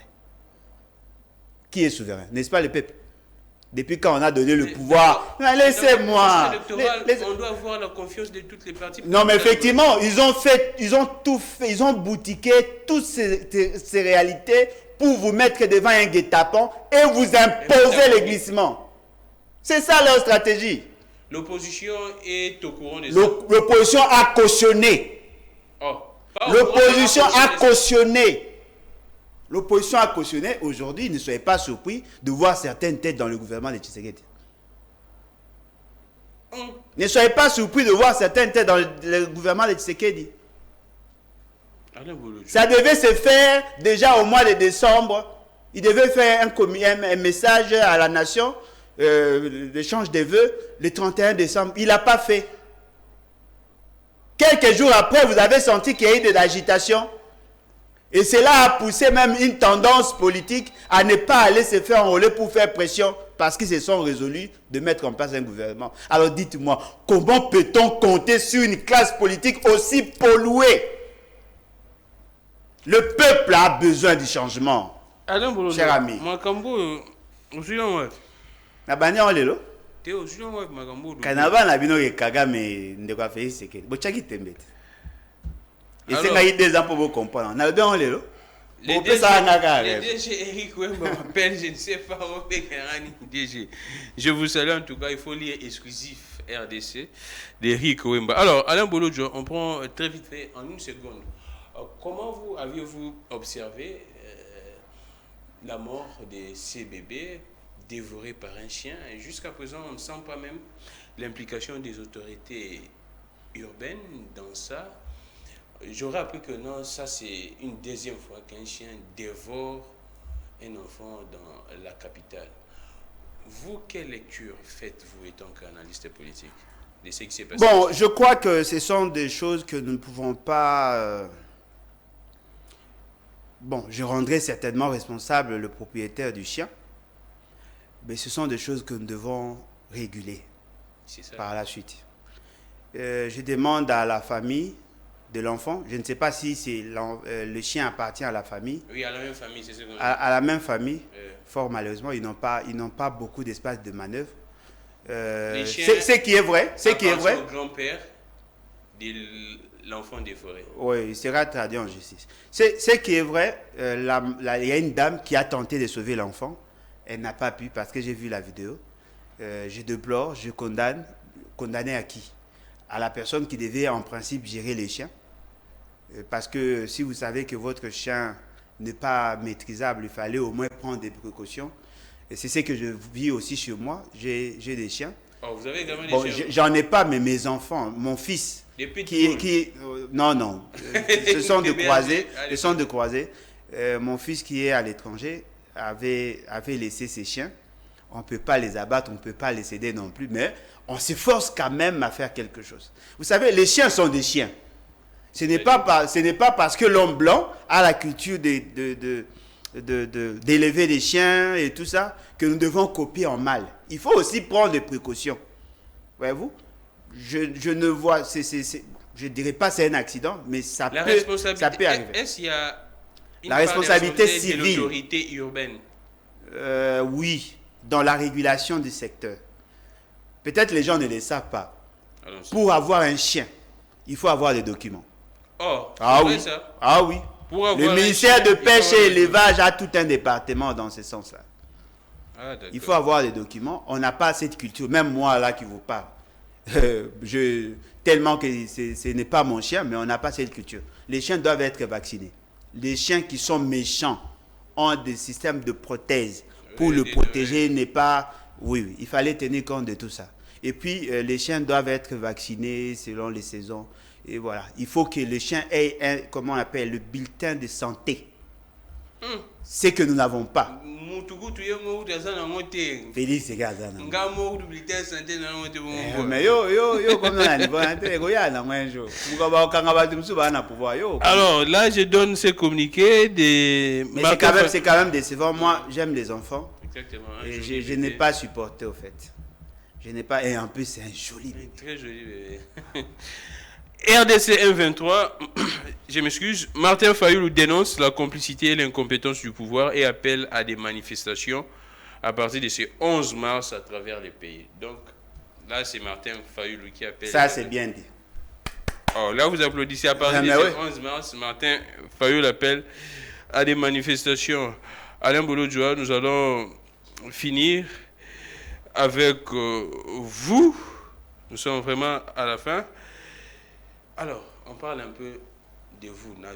Qui est souverain? N'est-ce pas le peuple? Depuis quand on a donné le pouvoir? Laissez-moi. On doit avoir la confiance de toutes les parties. Non, mais effectivement, ils ont tout fait, ils ont boutiqué toutes ces réalités pour vous mettre devant un guet-apens et vous imposer les glissements. C'est ça leur stratégie. L'opposition est au courant de ça. L'opposition a cautionné. L'opposition a cautionné. L'opposition a cautionné. Aujourd'hui, ne soyez pas surpris de voir certaines têtes dans le gouvernement de Tshisekedi. Ne soyez pas surpris de voir certaines têtes dans le gouvernement de Tshisekedi. Ça devait se faire déjà au mois de décembre. Il devait faire un message à la nation, l'échange des vœux, le 31 décembre. Il n'a pas fait. Quelques jours après, vous avez senti qu'il y a eu de l'agitation. Et cela a poussé même une tendance politique à ne pas aller se faire enrôler pour faire pression parce qu'ils se sont résolus de mettre en place un gouvernement. Alors dites-moi, comment peut-on compter sur une classe politique aussi polluée? Le peuple a besoin du changement. Cher ami. Nabanya olelo. Kanaba na bino ke Kagame ndeko afei sekeli. Bochaki tembete. Et c'est là des ans pour vous comprendre. Na bien olelo. Le DG Eric Wemba m'appelle, je ne sais pas où DG. Je vous salue en tout cas, il faut lire exclusif RDC d'Eric Wemba. Alors, Alain Bolodjo, on prend très vite fait en une seconde. Comment aviez-vous observé la mort de ces bébés dévorés par un chien? Et jusqu'à présent, on ne sent pas même l'implication des autorités urbaines dans ça. J'aurais appris que non, ça c'est une deuxième fois qu'un chien dévore un enfant dans la capitale. Vous, quelle lecture faites-vous étant qu'analyste politique de ce qui s'est passé? Bon, je crois que ce sont des choses que nous ne pouvons pas... Bon, je rendrai certainement responsable le propriétaire du chien, mais ce sont des choses que nous devons réguler par la suite. Je demande à la famille de l'enfant, je ne sais pas si le chien appartient à la famille. Oui, à la même famille, c'est ce qu'on dit. À la même famille, fort malheureusement, ils n'ont pas beaucoup d'espace de manœuvre. Ce qui est vrai, au grand-père de l'enfant des forêts. Oui, il sera traduit en justice. Ce qui est vrai, il y a une dame qui a tenté de sauver l'enfant. Elle n'a pas pu parce que j'ai vu la vidéo. Je déplore, je condamne. Condamner à qui? À la personne qui devait en principe gérer les chiens. Parce que si vous savez que votre chien n'est pas maîtrisable, il fallait au moins prendre des précautions. Et c'est ce que je vis aussi chez moi. J'ai des chiens. Oh, vous avez également des chiens? J'en ai pas, mais mes enfants, mon fils, non, ce sont de croisés. Ce sont de croisés. Mon fils qui est à l'étranger avait laissé ses chiens. On ne peut pas les abattre, on ne peut pas les céder non plus, mais on s'efforce quand même à faire quelque chose. Vous savez, les chiens sont des chiens. Ce n'est pas parce que l'homme blanc a la culture d'élever des chiens et tout ça que nous devons copier en mal. Il faut aussi prendre des précautions. Voyez-vous, je ne vois, je ne dirais pas c'est un accident, mais ça peut arriver. Est-ce qu'il y a la responsabilité civile de l'autorité urbaine? Oui, dans la régulation du secteur. Peut-être les gens ne le savent pas. Pour avoir un chien, il faut avoir des documents. Oh, oui. Ça? Ah oui. Le ministère de Pêche et Élevage a tout un département dans ce sens-là. Il faut avoir des documents. On n'a pas cette culture. Même moi, là, qui vous parle. Tellement que ce n'est pas mon chien, mais on n'a pas cette culture. Les chiens doivent être vaccinés. Les chiens qui sont méchants ont des systèmes de prothèse pour le protéger, n'est pas... Oui, il fallait tenir compte de tout ça. Et puis, les chiens doivent être vaccinés selon les saisons. Et voilà. Il faut que les chiens aient comment on appelle, le bulletin de santé. C'est que nous n'avons pas. Félix, c'est gaz. Mais comme on a niveau, alors là, je donne ces communiqués des. Mais c'est quand même décevant. Moi, j'aime les enfants. Exactement. Et je n'ai pas supporté, au fait. Je n'ai pas. Et en plus, c'est un joli bébé. Très joli bébé. RDC 123, je m'excuse, Martin Fayulu dénonce la complicité et l'incompétence du pouvoir et appelle à des manifestations à partir de ce 11 mars à travers les pays. Donc là, c'est Martin Fayulu qui appelle. Ça, c'est bien dit. Oh, là, vous applaudissez à partir de ce 11 mars. Martin Fayulu appelle à des manifestations. Alain Bolo-Djoa, nous allons finir avec vous. Nous sommes vraiment à la fin. Alors, on parle un peu de vous. Mais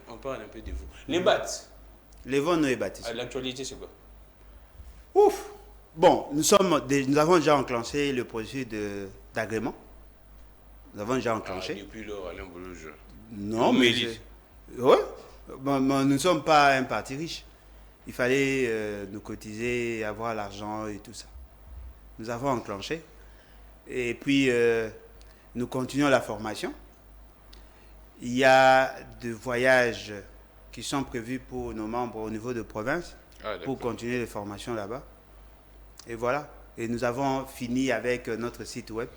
on parle un peu de vous. Les BAT. Les vents nous ébattent. L'actualité, c'est quoi? Ouf. Bon, nous avons déjà enclenché le processus d'agrément. Nous avons déjà enclenché. Depuis lors, Alain Bolo-Djoa. Non, mais... Oui. Bon, nous ne sommes pas un parti riche. Il fallait nous cotiser, avoir l'argent et tout ça. Nous avons enclenché. Et puis... nous continuons la formation. Il y a des voyages qui sont prévus pour nos membres au niveau de province pour continuer les formations là-bas. Et voilà. Et nous avons fini avec notre site web.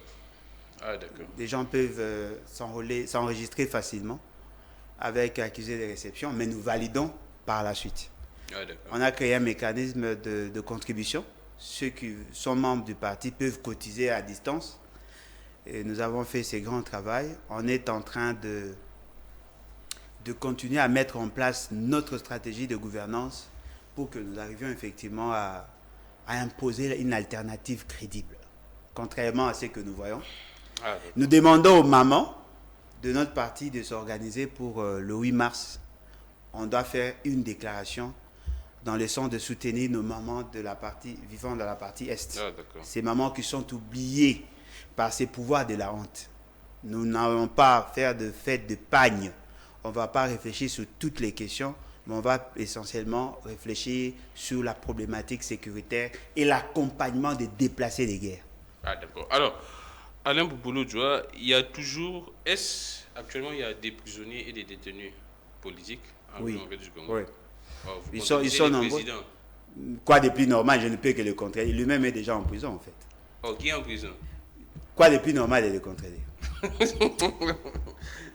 Les gens peuvent s'enregistrer facilement avec accusé de réception, mais nous validons par la suite. On a créé un mécanisme de contribution. Ceux qui sont membres du parti peuvent cotiser à distance. Et nous avons fait ce grand travail. On est en train de continuer à mettre en place notre stratégie de gouvernance pour que nous arrivions effectivement à imposer une alternative crédible. Contrairement à ce que nous voyons. Nous demandons aux mamans de notre parti de s'organiser pour le 8 mars. On doit faire une déclaration dans le sens de soutenir nos mamans vivant dans la partie Est. Ces mamans qui sont oubliées par ces pouvoirs de la honte. Nous n'allons pas faire de fête de pagne. On ne va pas réfléchir sur toutes les questions, mais on va essentiellement réfléchir sur la problématique sécuritaire et l'accompagnement des déplacés de guerre. D'accord. Alors, Alain Bolo-Djoa, il y a toujours... Actuellement, il y a des prisonniers et des détenus politiques en République du Congo. Oui. Alors, Ils sont nombreux. Quoi de plus normal, je ne peux que le contredire. Lui-même est déjà en prison, en fait. Oh, qui est en prison? Quoi de plus normal de le contredire?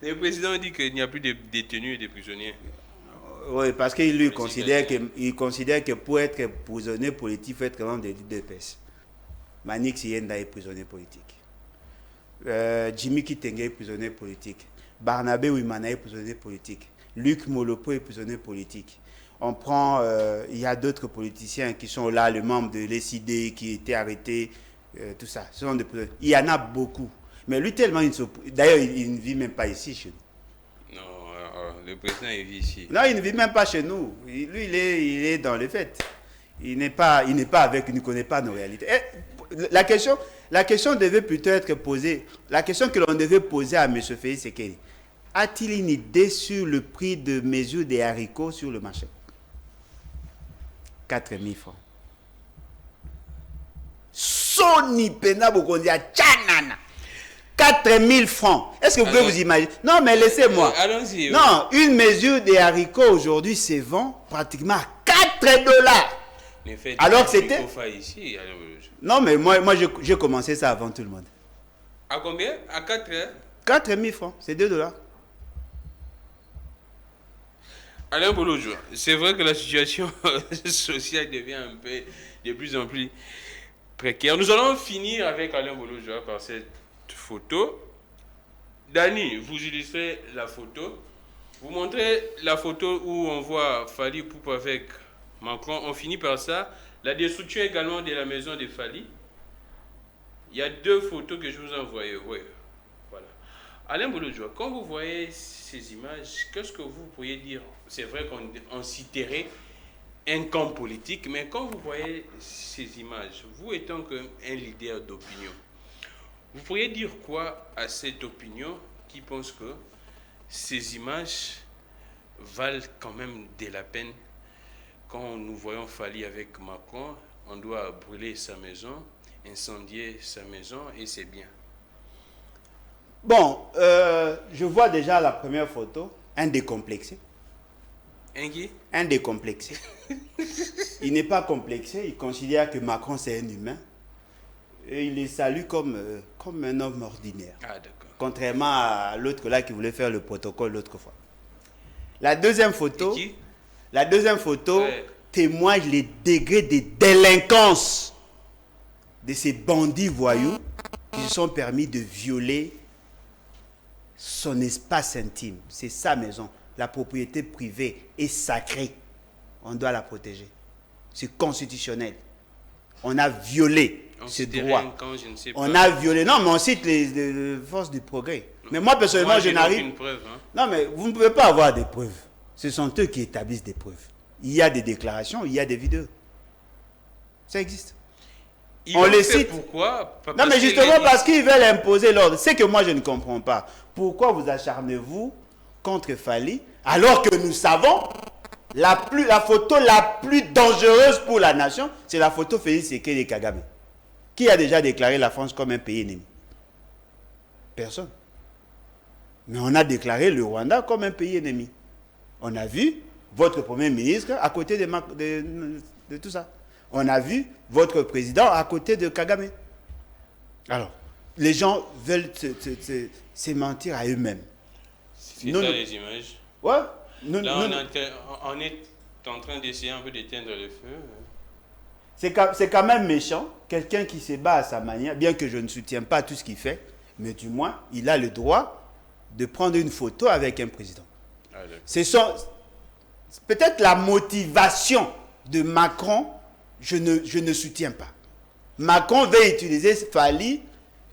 Le président dit qu'il n'y a plus de détenus et de prisonniers. Oui, parce qu'il lui considère que pour être prisonnier politique, il faut être membre de l'UDPS. Manix Yenda est prisonnier politique. Jimmy Kitenge est prisonnier politique. Barnabé Ouimana est prisonnier politique. Luc Molopo est prisonnier politique. On prend, il y a d'autres politiciens qui sont là, les membres de l'ECD qui étaient arrêtés, tout ça. Ce sont des prisonniers. Il y en a beaucoup. Mais lui, tellement, d'ailleurs, il ne vit même pas ici chez nous. Non, le président, il vit ici. Non, il ne vit même pas chez nous. Lui, il est dans les fêtes. Il n'est pas avec, il ne connaît pas nos réalités. La question devait plutôt être posée. La question que l'on devait poser à M. Félix, c'est qu'il a-t-il une idée sur le prix de mesure des haricots sur le marché? 4 000 francs. Soni Pena Bokondia Tchanana. 4 000 francs. Est-ce que vous pouvez vous imaginer? Non, mais laissez-moi. Allons-y. Non, une mesure des haricots aujourd'hui se vend pratiquement à 4 dollars. Alors que c'était... Ici, non, mais moi j'ai commencé ça avant tout le monde. À combien? À 4 4 000 francs, c'est 2 dollars. Alain Bolo-Djoa, c'est vrai que la situation sociale devient un peu de plus en plus précaire. Nous allons finir avec Alain Bolo-Djoa par cette photo. Dani, vous illustrez la photo. Vous montrez la photo où on voit Fally Poupe avec Macron. On finit par ça. La destruction également de la maison de Fally. Il y a 2 photos que je vous ai envoyées. Oui, voilà. Alain Bouloudjoua, quand vous voyez ces images, qu'est-ce que vous pourriez dire? C'est vrai qu'on citerait un camp politique, mais quand vous voyez ces images, vous étant un leader d'opinion, vous pourriez dire quoi à cette opinion qui pense que ces images valent quand même de la peine? Quand nous voyons Fally avec Macron, on doit brûler sa maison, incendier sa maison et c'est bien. Bon, je vois déjà la première photo, un décomplexé. Un qui? Un décomplexé. Il n'est pas complexé, il considère que Macron c'est un humain. Et il les salue comme un homme ordinaire. Ah, d'accord. Contrairement à l'autre là qui voulait faire le protocole l'autre fois. La deuxième photo, Ouais. témoigne les degrés de délinquance de ces bandits voyous qui se sont permis de violer son espace intime. C'est sa maison. La propriété privée est sacrée. On doit la protéger. C'est constitutionnel. On a violé ce droit. On a violé. Non, mais on cite les forces du progrès. Mais moi, personnellement, je n'arrive. Aucune preuve, hein. Non, mais vous ne pouvez pas avoir des preuves. Ce sont eux qui établissent des preuves. Il y a des déclarations, il y a des vidéos. Ça existe. On les cite. Pourquoi? Non, mais justement parce qu'ils veulent imposer l'ordre. C'est que moi, je ne comprends pas. Pourquoi vous acharnez-vous contre Fally alors que nous savons la photo la plus dangereuse pour la nation, c'est la photo Félix Tshisekedi Kagame. Qui a déjà déclaré la France comme un pays ennemi? Personne. Mais on a déclaré le Rwanda comme un pays ennemi. On a vu votre Premier ministre à côté de tout ça. On a vu votre président à côté de Kagame. Alors, les gens veulent se mentir à eux-mêmes. C'est ça les images. Ouais. On est en train d'essayer un peu d'éteindre le feu. C'est quand même méchant. Quelqu'un qui se bat à sa manière, bien que je ne soutiens pas tout ce qu'il fait, mais du moins, il a le droit de prendre une photo avec un président. Ah, c'est peut-être la motivation de Macron, je ne soutiens pas. Macron veut utiliser Fally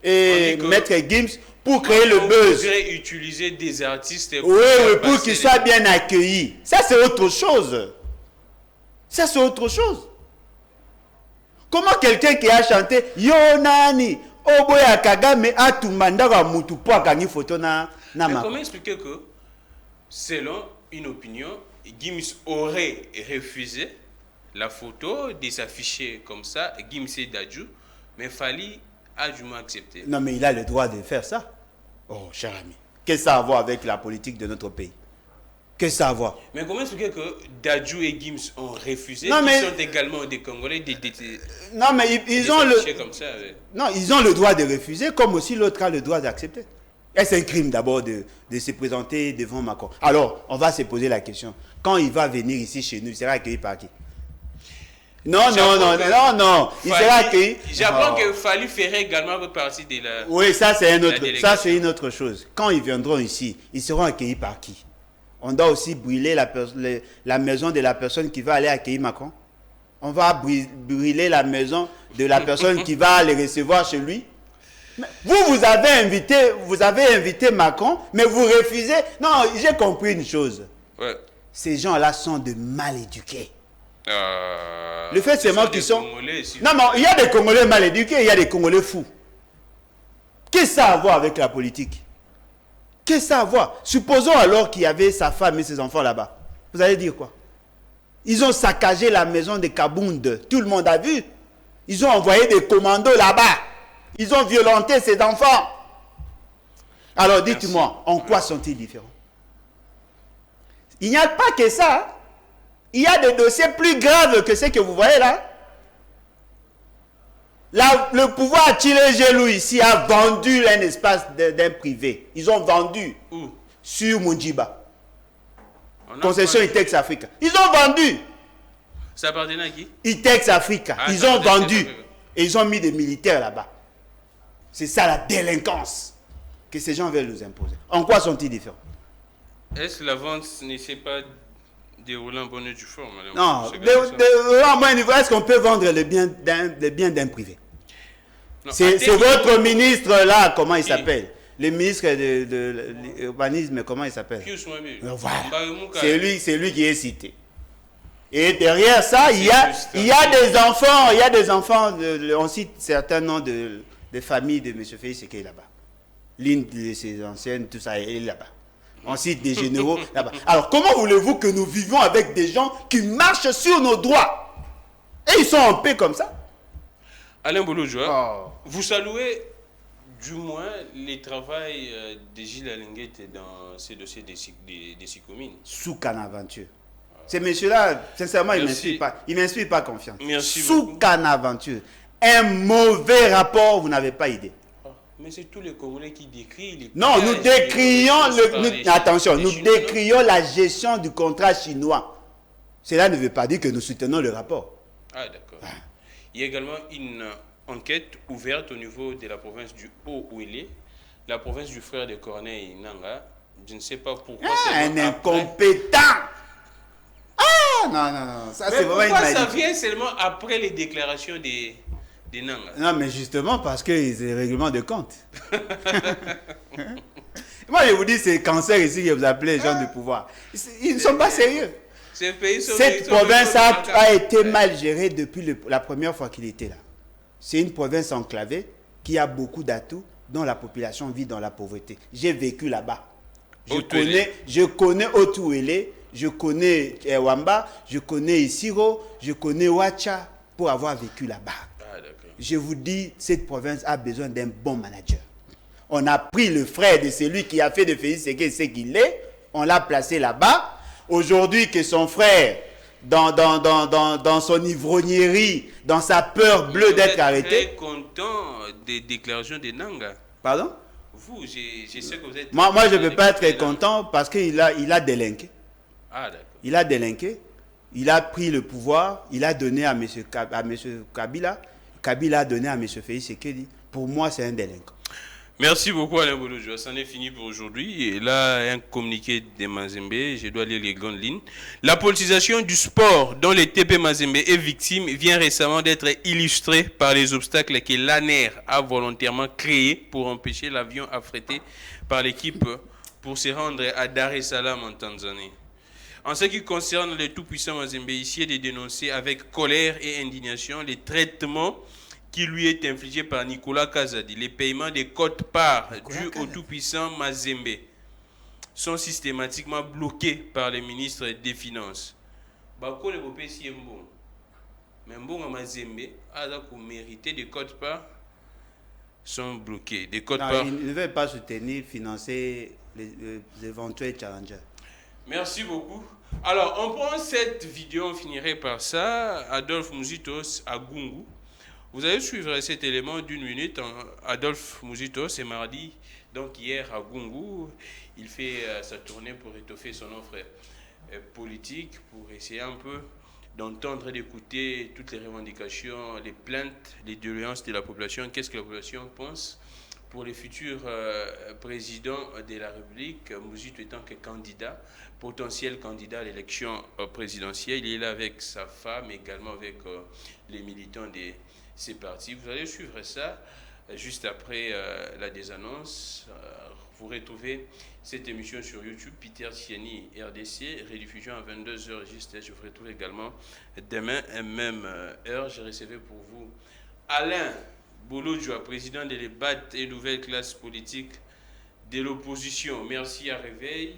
et Maître Gims pour créer le buzz. On devrait utiliser des artistes pour qu'ils soient bien accueillis. Ça, c'est autre chose. Ça, c'est autre chose. Comment quelqu'un qui a chanté Yonani, Oboya Kagame, Atumandara Mutupo akangi photo na Macron? Comment expliquer que, selon une opinion, Gims aurait refusé la photo de s'afficher comme ça, Gims et Dadju, mais Fally a du moins accepté. Non, mais il a le droit de faire ça. Oh, cher ami. Qu'est-ce que ça a à voir avec la politique de notre pays? Qu'est-ce que ça a à voir? Mais comment expliquer que Dadju et Gims ont refusé? Non, mais... Ils sont également des Congolais, non, mais ils ont le... comme ça, ouais. Non, ils ont le droit de refuser, comme aussi l'autre a le droit d'accepter. Est-ce un crime d'abord de se présenter devant Macron? Alors, on va se poser la question. Quand il va venir ici chez nous, il sera accueilli par qui? Non. Il sera accueilli. J'apprends que Fally ferait également partie de la... Oui, ça c'est une autre chose. Quand ils viendront ici, ils seront accueillis par qui? On doit aussi brûler la maison de la personne qui va aller accueillir Macron. On va brûler la maison de la personne qui va les recevoir chez lui. Vous avez invité Macron, mais vous refusez. Non, j'ai compris une chose. Ouais. Ces gens-là sont de mal éduqués. Le fait seulement qu'ils sont... Congolais, non, il y a des Congolais mal éduqués, il y a des Congolais fous. Qu'est-ce que ça a à voir avec la politique? Qu'est-ce que ça a à voir? Supposons alors qu'il y avait sa femme et ses enfants là-bas. Vous allez dire quoi? Ils ont saccagé la maison de Kabound. Tout le monde a vu. Ils ont envoyé des commandos là-bas. Ils ont violenté ses enfants. Alors dites-moi, en quoi sont-ils différents? Il n'y a pas que ça. Il y a des dossiers plus graves que ceux que vous voyez là. Le pouvoir Tchilé-Gelou ici a vendu un espace d'un privé. Ils ont vendu. Où? Sur Munjiba. Concession Itex Africa. Ils ont vendu. Ça appartenait à qui? Itex Africa. Ils ont vendu. Et ils ont mis des militaires là-bas. C'est ça la délinquance que ces gens veulent nous imposer. En quoi sont-ils différents? Est-ce que la vente ne s'est pas déroulée en bonne et due forme? Non. Est-ce qu'on peut vendre les biens d'un privé? C'est votre ministre là, comment il s'appelle? Le ministre de l'urbanisme, comment il s'appelle? Voilà. C'est lui qui est cité. Et derrière ça, il y a des enfants, on cite certains noms de familles de M. Félix Sekei là-bas. L'une de ses anciennes, tout ça, elle est là-bas. On cite des généraux là-bas. Alors, comment voulez-vous que nous vivions avec des gens qui marchent sur nos droits? Et ils sont en paix comme ça? Alain Bouloudjoa, vous saluez du moins les travail de Gilles Alinguette dans ces dossiers des Sycomines. Sous Canaventure. Ces messieurs-là, sincèrement, ils ne m'inspirent pas confiance. Merci sous beaucoup. Canaventure. Un mauvais rapport, vous n'avez pas idée. Mais c'est tous les Congolais qui décrient. Non, nous décrions, nous décrions la gestion du contrat chinois. Cela ne veut pas dire que nous soutenons le rapport. Ah, d'accord. Il y a également une enquête ouverte au niveau de la province du Haut-Ouélé, la province du frère de Corneille Nanga. Je ne sais pas pourquoi. Un incompétent! Non. Ça, c'est vraiment une pourquoi ça vient seulement après les déclarations des Nanga? Non, mais justement parce que c'est règlement de compte. Moi, je vous dis, c'est cancer ici que vous appelez les gens du pouvoir. Ils ne sont pas sérieux. Cette province a été mal gérée depuis la première fois qu'il était là. C'est une province enclavée qui a beaucoup d'atouts, dont la population vit dans la pauvreté. J'ai vécu là-bas. Je connais Haut-Ouélé, je connais Wamba, je connais Isiro, je connais Ouacha pour avoir vécu là-bas. Je vous dis, cette province a besoin d'un bon manager. On a pris le frère de celui qui a fait de Félix Sekei ce qu'il est, on l'a placé là-bas. Aujourd'hui, que son frère, dans son ivrognerie, dans sa peur bleue d'être arrêté. Vous êtes très content des déclarations des Nanga. Pardon? Vous, je sais que vous êtes... Moi je ne peux pas être content parce qu'il a délinqué. Ah, d'accord. Il a délinqué. Il a pris le pouvoir. Il a donné à M. Kabila. Kabila a donné à M. Félix Sekei. Pour moi, c'est un délinquant. Merci beaucoup Alain Bouloudjoa, c'en est fini pour aujourd'hui. Et là, un communiqué de Mazembe, je dois lire les grandes lignes. La politisation du sport dont le TP Mazembe est victime vient récemment d'être illustrée par les obstacles que l'ANER a volontairement créés pour empêcher l'avion affrété par l'équipe pour se rendre à Dar es Salaam en Tanzanie. En ce qui concerne le tout-puissant Mazembe, ici est de dénoncer avec colère et indignation les traitements qui lui est infligé par Nicolas Kazadi. Les paiements des quotes-parts dus au tout-puissant Mazembe sont systématiquement bloqués par les ministres des Finances. Bako le bopé si mbon. Mais mbon Mazembe a mérité des quotes-parts sont bloqués. Des quotes-parts. Ils ne veulent pas soutenir, financer les éventuels challengers. Merci beaucoup. Alors, on prend cette vidéo, on finirait par ça. Adolphe Mouzitos à Gungu. Vous allez suivre cet élément d'une minute. Adolphe Mouzitos, c'est mardi, donc hier à Gungu. Il fait sa tournée pour étoffer son offre politique, pour essayer un peu d'entendre et d'écouter toutes les revendications, les plaintes, les doléances de la population. Qu'est-ce que la population pense pour les futurs présidents de la République, Mouzito étant que candidat, potentiel candidat à l'élection présidentielle. Il est là avec sa femme, également avec les militants de ces partis. Vous allez suivre ça juste après la désannonce. Vous retrouvez cette émission sur YouTube, Peter Tieni, RDC, rediffusion à 22h juste. Je vous retrouve également demain à même heure. J'ai recevé pour vous Alain Bouloudjoa, président de l'EBAT et nouvelle classe politique de l'opposition. Merci à Réveil,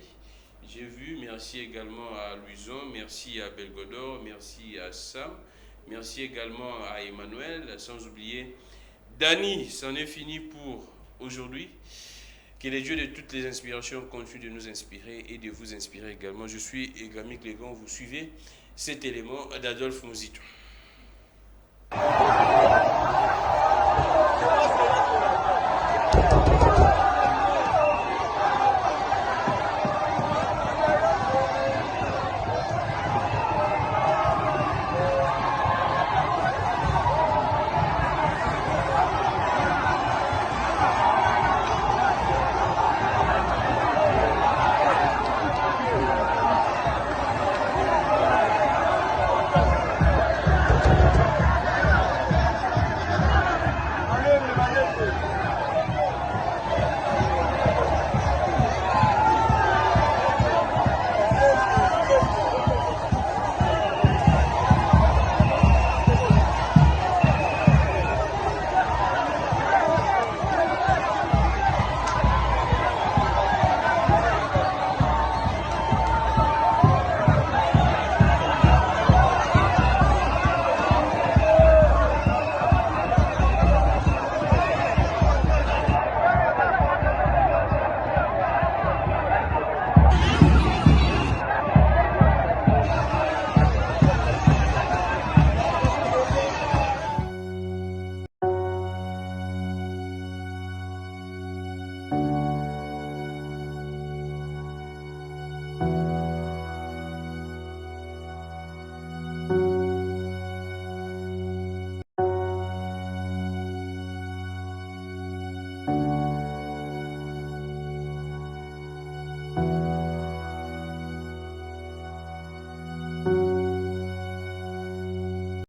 j'ai vu. Merci également à Louison, merci à Belgodor, merci à Sam, merci également à Emmanuel, sans oublier Dani. C'en est fini pour aujourd'hui. Que les dieux de toutes les inspirations continuent de nous inspirer et de vous inspirer également. Je suis Egamic Legon, vous suivez cet élément d'Adolphe Mouzitou.